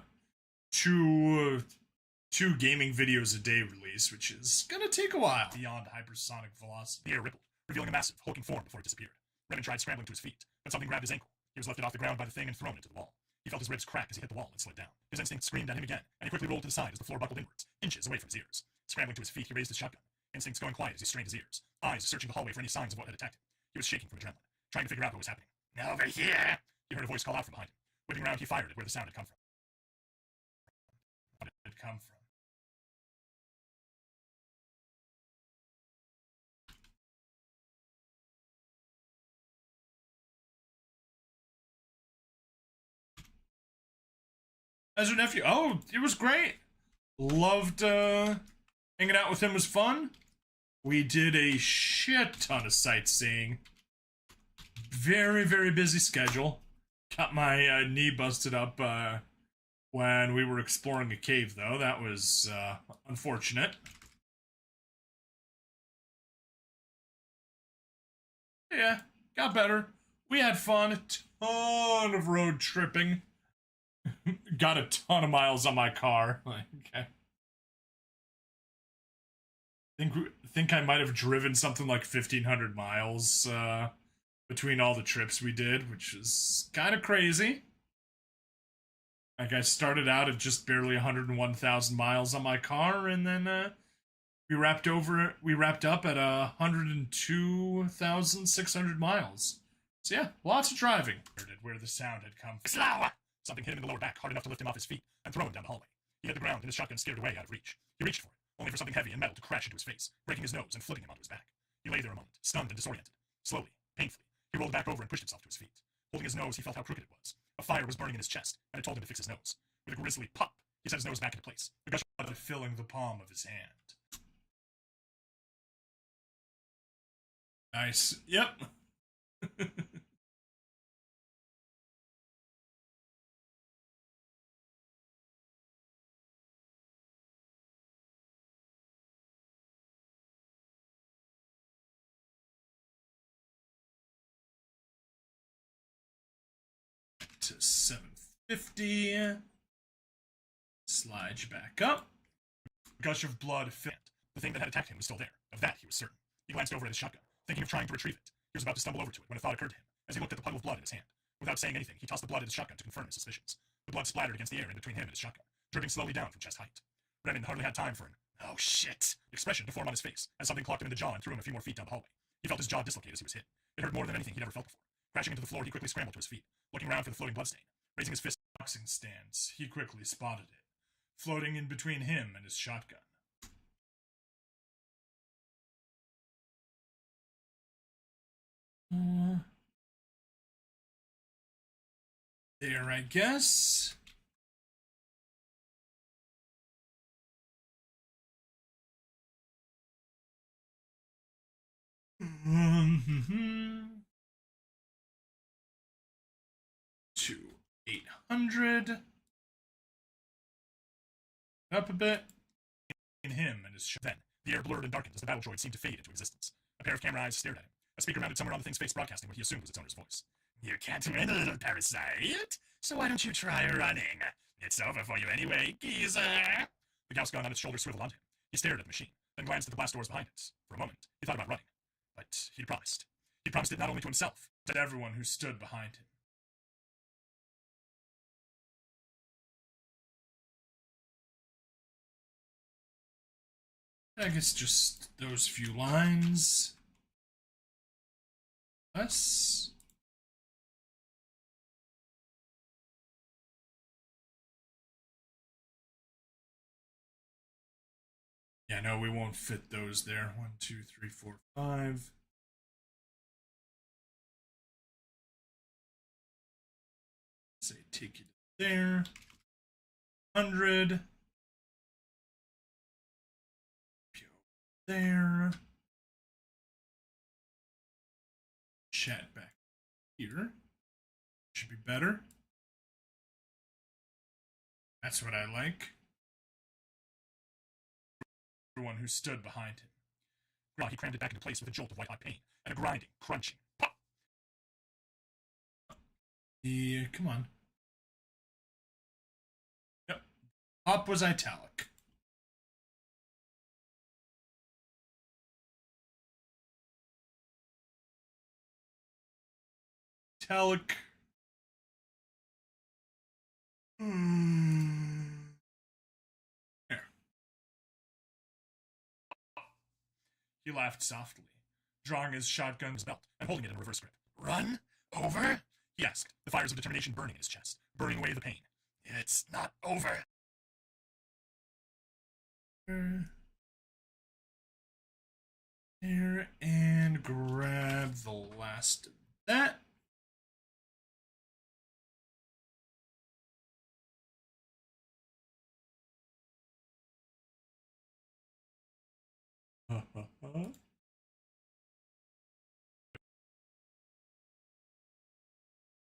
two gaming videos a day release, which is gonna take a while. Beyond hypersonic velocity. The air rippled, revealing a massive, hulking form before it disappeared. Revan tried scrambling to his feet, but something grabbed his ankle. He was lifted off the ground by the thing and thrown into the wall. He felt his ribs crack as he hit the wall and slid down. His instinct screamed at him again, and he quickly rolled to the side as the floor buckled inwards, inches away from his ears. Scrambling to his feet, he raised his shotgun, instincts going quiet as he strained his ears, eyes searching the hallway for any signs of what had attacked him. He was shaking from adrenaline, trying to figure out what was happening. "Now over here!" He heard a voice call out from behind him. Whipping around, he fired at where the sound had come from. What did it come from? As your nephew, oh, it was great. Loved Hanging out with him was fun. We did a shit ton of sightseeing. Very, very busy schedule. Got my knee busted up when we were exploring a cave, though. That was unfortunate. Yeah, got better. We had fun. A ton of road tripping. Got a ton of miles on my car. Like, okay. Think I might have driven something like 1,500 miles between all the trips we did, which is kind of crazy. Like, I started out at just barely 101,000 miles on my car, and then we wrapped up at 102,600 miles. So yeah, lots of driving. Where the sound had come from. Slow! Something hit him in the lower back, hard enough to lift him off his feet and throw him down the hallway. He hit the ground and his shotgun skidded away out of reach. He reached for it, only for something heavy and metal to crash into his face, breaking his nose and flipping him onto his back. He lay there a moment, stunned and disoriented. Slowly, painfully, he rolled back over and pushed himself to his feet. Holding his nose, he felt how crooked it was. A fire was burning in his chest, and it told him to fix his nose. With a grisly pop, he set his nose back into place, the gush of blood filling the palm of his hand. Nice. Yep. To 750. Slide you back up. gush of blood filled. The thing that had attacked him was still there. Of that he was certain. He glanced over at his shotgun, thinking of trying to retrieve it. He was about to stumble over to it when a thought occurred to him, as he looked at the puddle of blood in his hand. Without saying anything, he tossed the blood at his shotgun to confirm his suspicions. The blood splattered against the air in between him and his shotgun, dripping slowly down from chest height. Brennan hardly had time for an "oh shit" expression to form on his face, as something clocked him in the jaw and threw him a few more feet down the hallway. He felt his jaw dislocate as he was hit. It hurt more than anything he'd ever felt before. Crashing into the floor, he quickly scrambled to his feet, looking around for the floating bloodstain. Raising his fist boxing stance, he quickly spotted it, floating in between him and his shotgun. There, I guess. To 800. Up a bit. In him and his then, the air blurred and darkened as the battle droid seemed to fade into existence. A pair of camera eyes stared at him. A speaker mounted somewhere on the thing's face, broadcasting what he assumed was its owner's voice. "You can't win, little parasite, so why don't you try running? It's over for you anyway, geezer." The Gauss gun on its shoulder swiveled onto him. He stared at the machine, then glanced at the blast doors behind it. For a moment, he thought about running. But he'd promised. He promised it not only to himself, but to everyone who stood behind him. I guess just those few lines. Us. Yeah, no, we won't fit those there. 1, 2, 3, 4, 5. Say, take you to there. 100. There. Chat back here. Should be better. That's what I like. Everyone who stood behind him. He crammed it back into place with a jolt of white-hot pain and a grinding, crunching pop. Yeah, come on. Yep. Pop was italic. Italic. Here. He laughed softly, drawing his shotgun's belt and holding it in a reverse grip. "Run? Over?" he asked, the fires of determination burning in his chest, burning away the pain. "It's not over." There, and grab the last of that.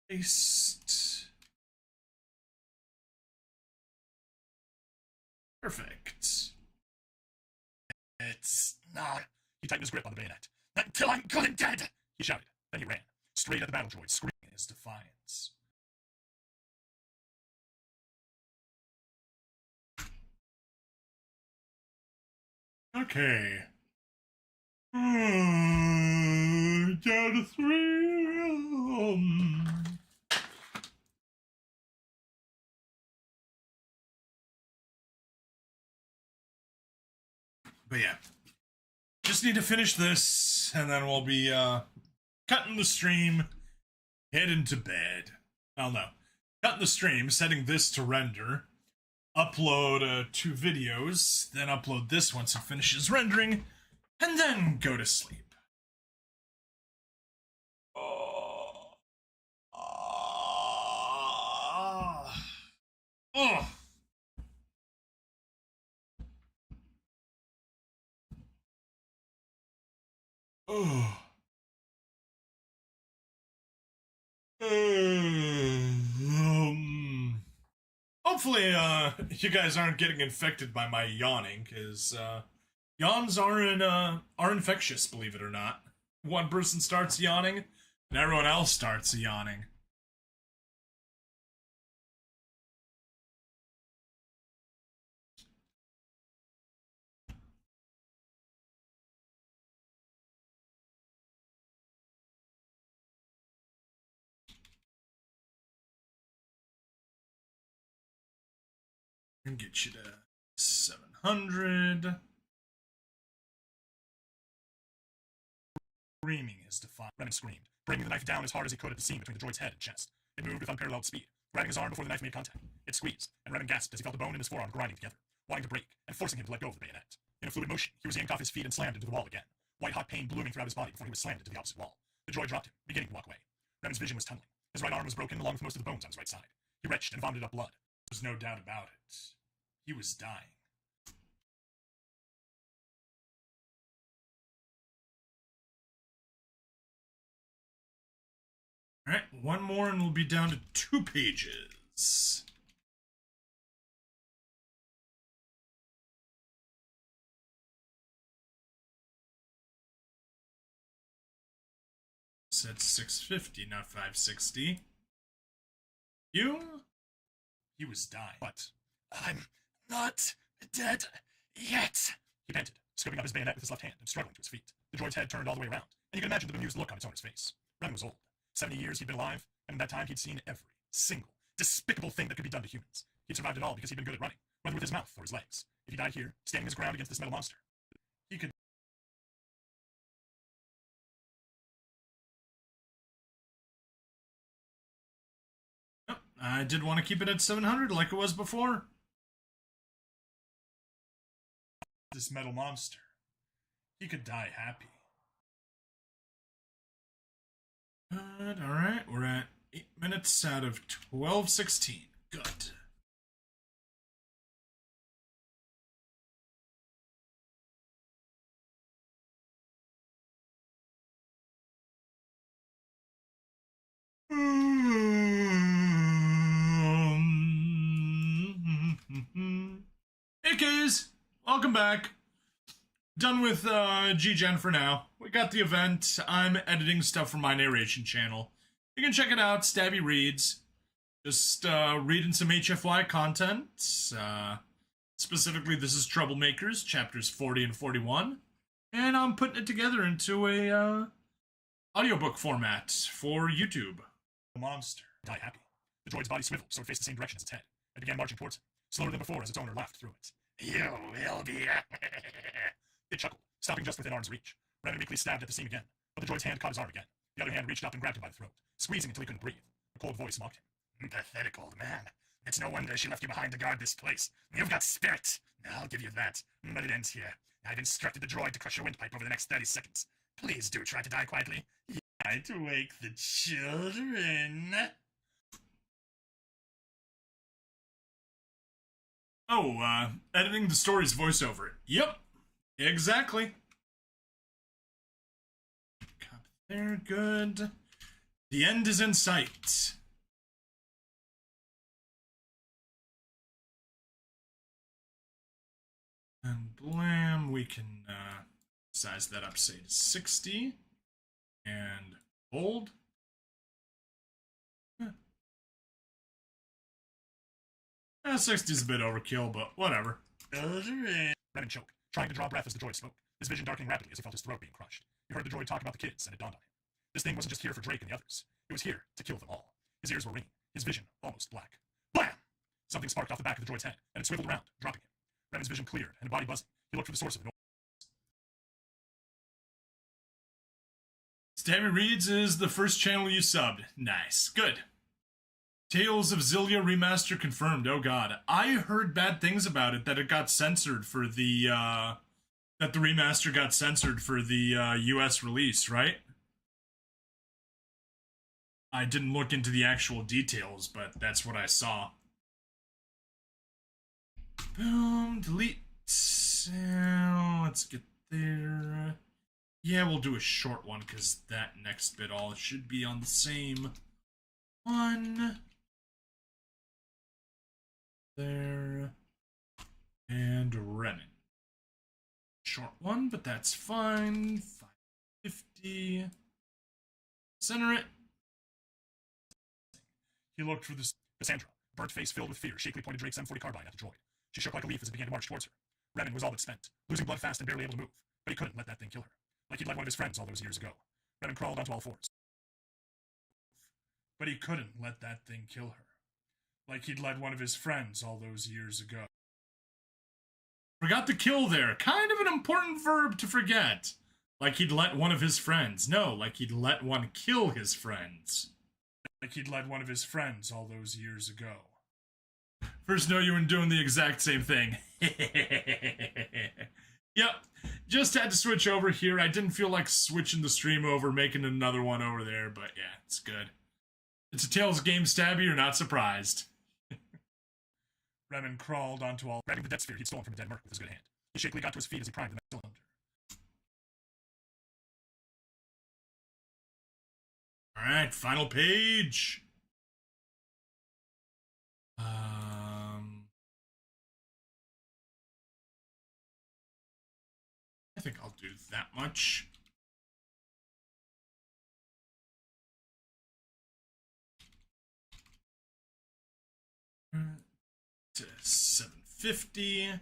Paste. Perfect. It's not. He tightened his grip on the bayonet. Not until I'm good and dead, he shouted. Then he ran, straight at the battle droid, screaming His defiance. Okay. Down to 3. But yeah. Just need to finish this, and then we'll be cutting the stream, heading to bed. Well, no. Cutting the stream, setting this to render, upload 2 videos, then upload this once it finishes rendering, and then go to sleep. Oh. Oh. Oh. Hopefully, you guys aren't getting infected by my yawning, because yawns are infectious, believe it or not. One person starts yawning, and everyone else starts yawning. And get you to 700. Screaming his defiance. Renan screamed, bringing the knife down as hard as he could at the seam between the droid's head and chest. It moved with unparalleled speed, grabbing his arm before the knife made contact. It squeezed, and Renan gasped as he felt the bone in his forearm grinding together, wanting to break, and forcing him to let go of the bayonet. In a fluid motion, he was yanked off his feet and slammed into the wall again, white-hot pain blooming throughout his body before he was slammed into the opposite wall. The droid dropped him, beginning to walk away. Renan's vision was tumbling. His right arm was broken, along with most of the bones on his right side. He retched and vomited up blood. There was no doubt about it. He was dying. Alright, one more and we'll be down to 2 pages. Said 650, not 560. You? He was dying. But I'm not dead yet, he panted, scooping up his bayonet with his left hand and struggling to his feet. The droid's head turned all the way around, and you can imagine the bemused look on its owner's face. Renan was old. 70 years he'd been alive, and in that time he'd seen every single despicable thing that could be done to humans. He'd survived it all because he'd been good at running, whether with his mouth or his legs. If he died here, standing his ground against this metal monster, he could... Yep, I did want to keep it at 700 like it was before. This metal monster, he could die happy. Good, alright, we're at 8 minutes out of 12:16. Good. Hey guys, welcome back. Done with G-Gen for now. We got the event. I'm editing stuff for my narration channel. You can check it out, Stabby Reads. Just reading some HFY content. Specifically, this is Troublemakers, chapters 40 and 41. And I'm putting it together into a audiobook format for YouTube. The monster. Die happy. The droid's body swiveled so it faced the same direction as its head. It began marching towards him, slower than before as its owner laughed through it. You will be... It chuckled, stopping just within arm's reach. Renan meekly stabbed at the seam again, but the droid's hand caught his arm again. The other hand reached up and grabbed him by the throat, squeezing until he couldn't breathe. A cold voice mocked him. Pathetic old man. It's no wonder she left you behind to guard this place. You've got spirit. I'll give you that, but it ends here. I've instructed the droid to crush your windpipe over the next 30 seconds. Please do try to die quietly. To wake the children. Oh, editing the story's voiceover. Yep, exactly. Copy there, good. The end is in sight. And blam, we can size that up, say, to 60. And hold. 60 is a bit overkill, but whatever. Revan choked, trying to draw breath as the droid spoke, his vision darkening rapidly as he felt his throat being crushed. He heard the droid talk about the kids, and it dawned on him. This thing wasn't just here for Drake and the others. It was here to kill them all. His ears were ringing, his vision almost black. Blam! Something sparked off the back of the droid's head, and it swiveled around, dropping him. Revan's vision cleared, and a body buzzing. He looked for the source of the noise. Stabby Reads is the first channel you subbed. Nice. Good. Tales of Xillia Remaster confirmed. Oh god. I heard bad things about it, that it got censored for the, that the remaster got censored for the, US release, right? I didn't look into the actual details, but that's what I saw. Boom, delete. Let's get there. Yeah, we'll do a short one, because that next bit all should be on the same one. There. And Renan. Short one, but that's fine. 550. Center it. He looked for the Cassandra, burnt face filled with fear, shakily pointed Drake's M40 carbine at the droid. She shook like a leaf as it began to march towards her. Revan was all but spent, losing blood fast and barely able to move, but he couldn't let that thing kill her, like he'd let one of his friends all those years ago. Revan crawled onto all fours. But he couldn't let that thing kill her, like he'd let one of his friends all those years ago. Forgot the kill there. Kind of an important verb to forget. Like he'd let one of his friends. No, like he'd let one kill his friends. Like he'd let one of his friends all those years ago. First know you were doing the exact same thing. Yep. Just had to switch over here. I didn't feel like switching the stream over, making another one over there, but yeah, it's good. It's a Tales game, Stabby, you're not surprised. Revan crawled onto all, grabbing the death sphere he'd stolen from a dead merc with his good hand. He shakily got to his feet as he primed the metal cylinder. Alright, final page. I think I'll do that much. To 750.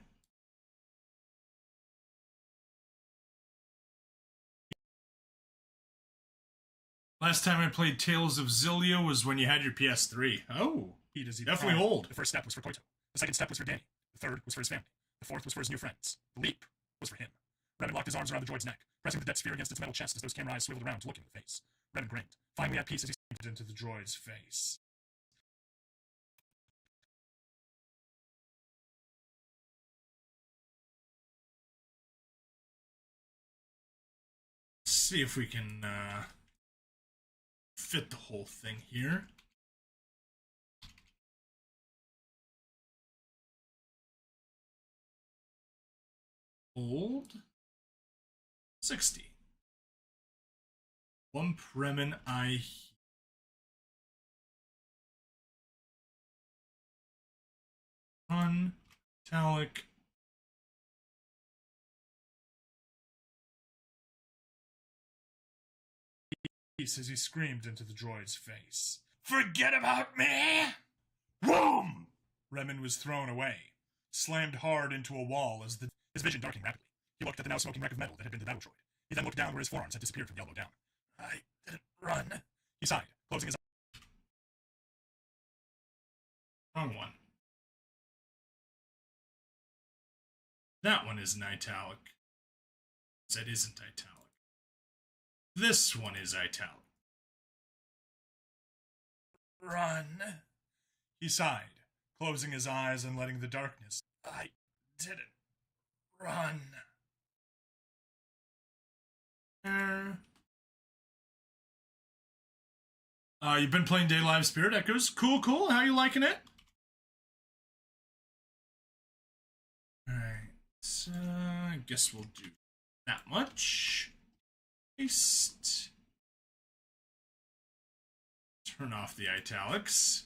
Last time I played Tales of Xillia was when you had your PS3. Oh, definitely old. The first step was for Koito. The second step was for Danny. The third was for his family. The fourth was for his new friends. The leap was for him. Revan locked his arms around the droid's neck, pressing the death sphere against its metal chest as those camera eyes swiveled around to look him in the face. Revan grinned, finally at peace as he It into the droid's face. See if we can fit the whole thing here. Hold 60. One Premen I run italic. As he screamed into the droid's face. Forget about me! Boom! Remen was thrown away, slammed hard into a wall as his vision darkening rapidly. He looked at the now smoking wreck of metal that had been the battle droid. He then looked down where his forearms had disappeared from the elbow down. I didn't run. He sighed, closing his eyes. Wrong one. That one isn't italic. That isn't italic. This one is italic. Run. He sighed, closing his eyes and letting the darkness. I didn't run. You've been playing Day Live Spirit Echoes. Cool, cool. How you liking it? Alright, so I guess we'll do that much. Paste. Turn off the italics.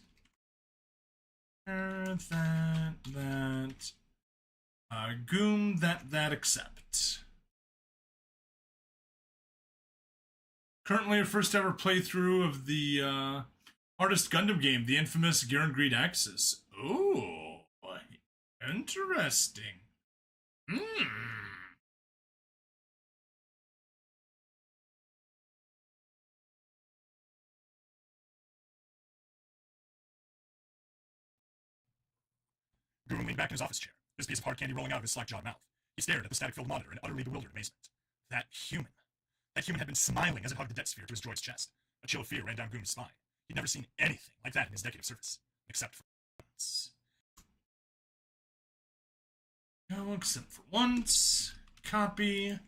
That. Goom, that accept. Currently, a first ever playthrough of the hardest Gundam game, the infamous Garen Greed Axis. Ooh, interesting. Goon leaned back in his office chair, his piece of hard candy rolling out of his slack-jawed mouth. He stared at the static-filled monitor in utterly bewildered amazement. That human had been smiling as it hugged the death sphere to his droid's chest. A chill of fear ran down Goon's spine. He'd never seen anything like that in his decade of service, except for once. No, except for once. Copy.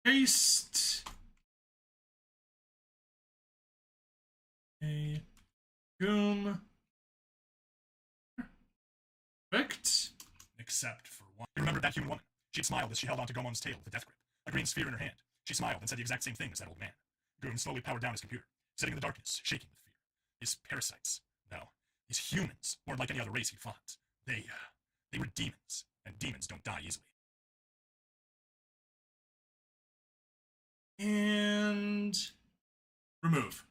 Paste. A Goom. Perfect. Except for one. He remembered that human woman. She had smiled as she held onto Gomon's tail with a death grip, a green sphere in her hand. She smiled and said the exact same thing as that old man. Goon slowly powered down his computer, sitting in the darkness, shaking with fear. His parasites. No, these humans weren't like any other race he fought. They were demons, and demons don't die easily. And remove.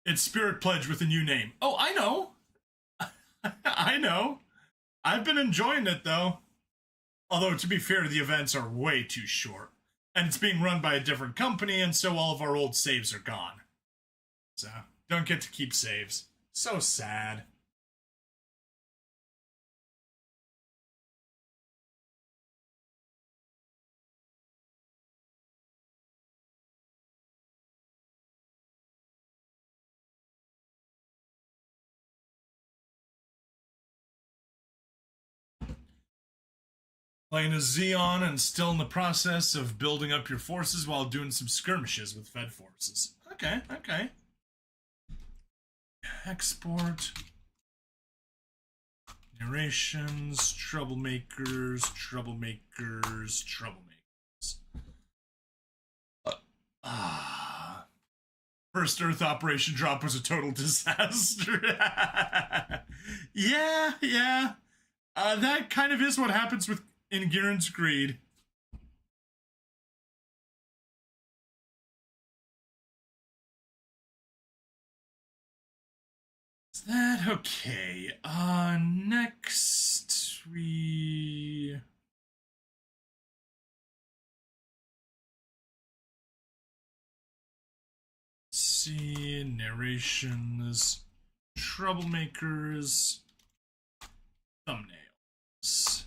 It's Spirit Pledge with a new name. Oh, I know. I know. I've been enjoying it, though. Although, to be fair, the events are way too short. And it's being run by a different company, and so all of our old saves are gone. So, don't get to keep saves. So sad. Playing a Xeon and still in the process of building up your forces while doing some skirmishes with Fed forces. Okay, okay. Export. Narrations, troublemakers, troublemakers, troublemakers. First Earth Operation Drop was a total disaster. Yeah. That kind of is what happens with in Garen's Greed. Is that okay? Next we see narrations, troublemakers, thumbnails.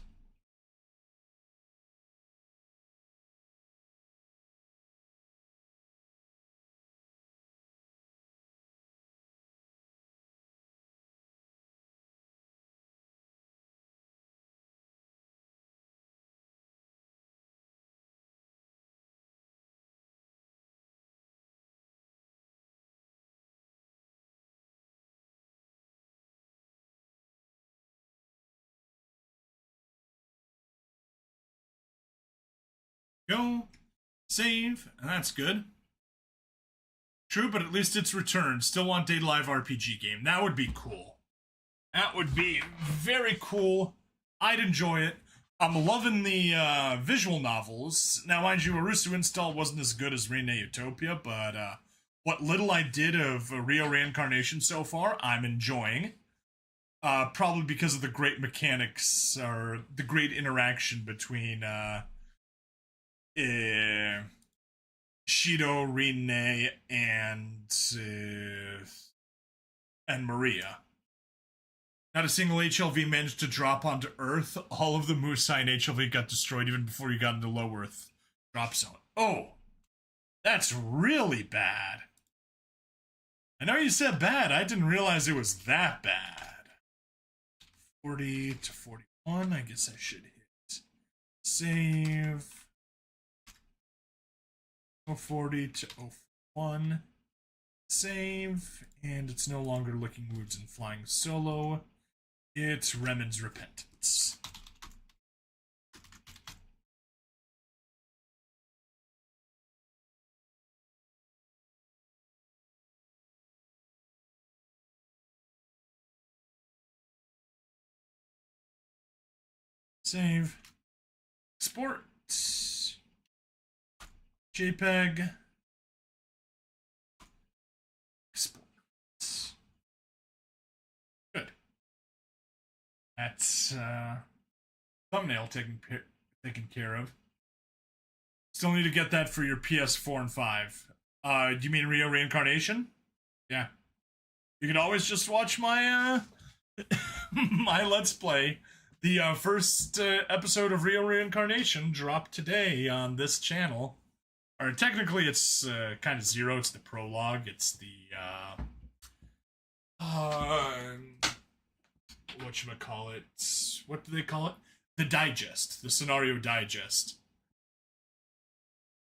Go, save, and that's good. True, but at least it's returned. Still want Date Live RPG game. That would be cool. That would be very cool. I'd enjoy it. I'm loving the visual novels. Now, mind you, Arusu install wasn't as good as Reine Utopia, but what little I did of Rio Reincarnation so far, I'm enjoying. Probably because of the great mechanics or the great interaction between Shido, Rine, and Maria. Not a single HLV managed to drop onto Earth. All of the Musha and HLV got destroyed even before you got into low Earth drop zone. Oh, that's really bad. I know you said bad. I didn't realize it was that bad. 40 to 41. I guess I should hit save. 040 to 01. Save. And it's no longer licking wounds and flying solo. It's Remen's Repentance. Save. Export. JPEG. Export. Good. That's thumbnail taken care of. Still need to get that for your PS4 and 5. Do you mean Rio Reincarnation? Yeah. You can always just watch my my Let's Play. The first episode of Rio Reincarnation dropped today on this channel. Or technically it's kind of zero. It's the prologue. It's the whatchamacallit? What do they call it? The digest. The scenario digest.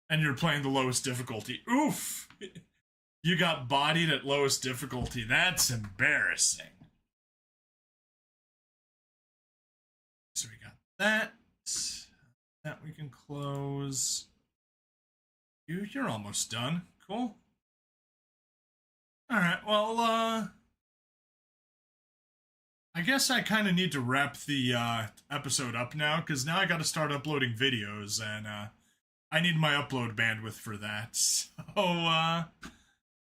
And you're playing the lowest difficulty. Oof! You got bodied at lowest difficulty. That's embarrassing. So we got that. That we can close. You're almost done. Cool. Alright, well, I guess I kind of need to wrap the episode up now, because now I gotta start uploading videos, and I need my upload bandwidth for that. So,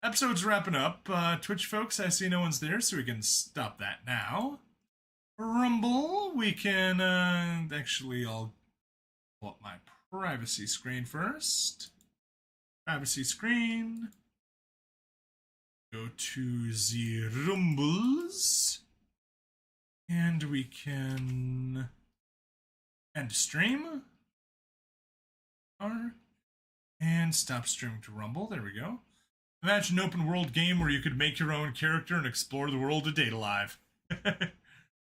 episode's wrapping up. Twitch folks, I see no one's there, so we can stop that now. Rumble, we can, actually, I'll pull up my privacy screen first. Privacy screen. Go to the Rumbles. And we can end stream. And stop streaming to Rumble. There we go. Imagine an open world game where you could make your own character and explore the world of Data Live.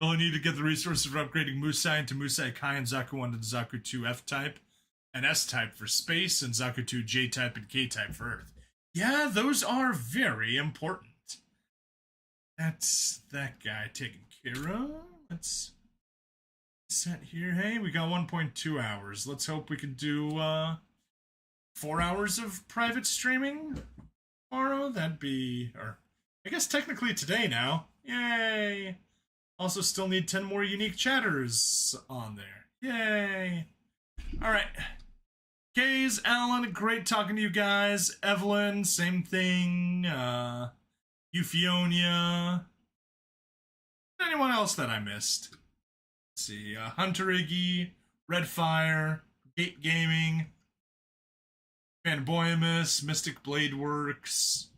You'll need to get the resources for upgrading Musai into Musai Kai and Zaku 1 to Zaku 2 F-type, and S-type for space, and Zaku 2 J-type and K-type for Earth. Yeah, those are very important. That's that guy taken care of. Let's set here. Hey, we got 1.2 hours. Let's hope we can do 4 hours of private streaming tomorrow. That'd be, or I guess technically today now. Yay! Also still need 10 more unique chatters on there. Yay! Alright. Kays, Alan, great talking to you guys. Evelyn, same thing. Euphonia. Anyone else that I missed? Let's see. Hunter Iggy, Redfire, Gate Gaming, Fanboyamus, Mystic Blade Works.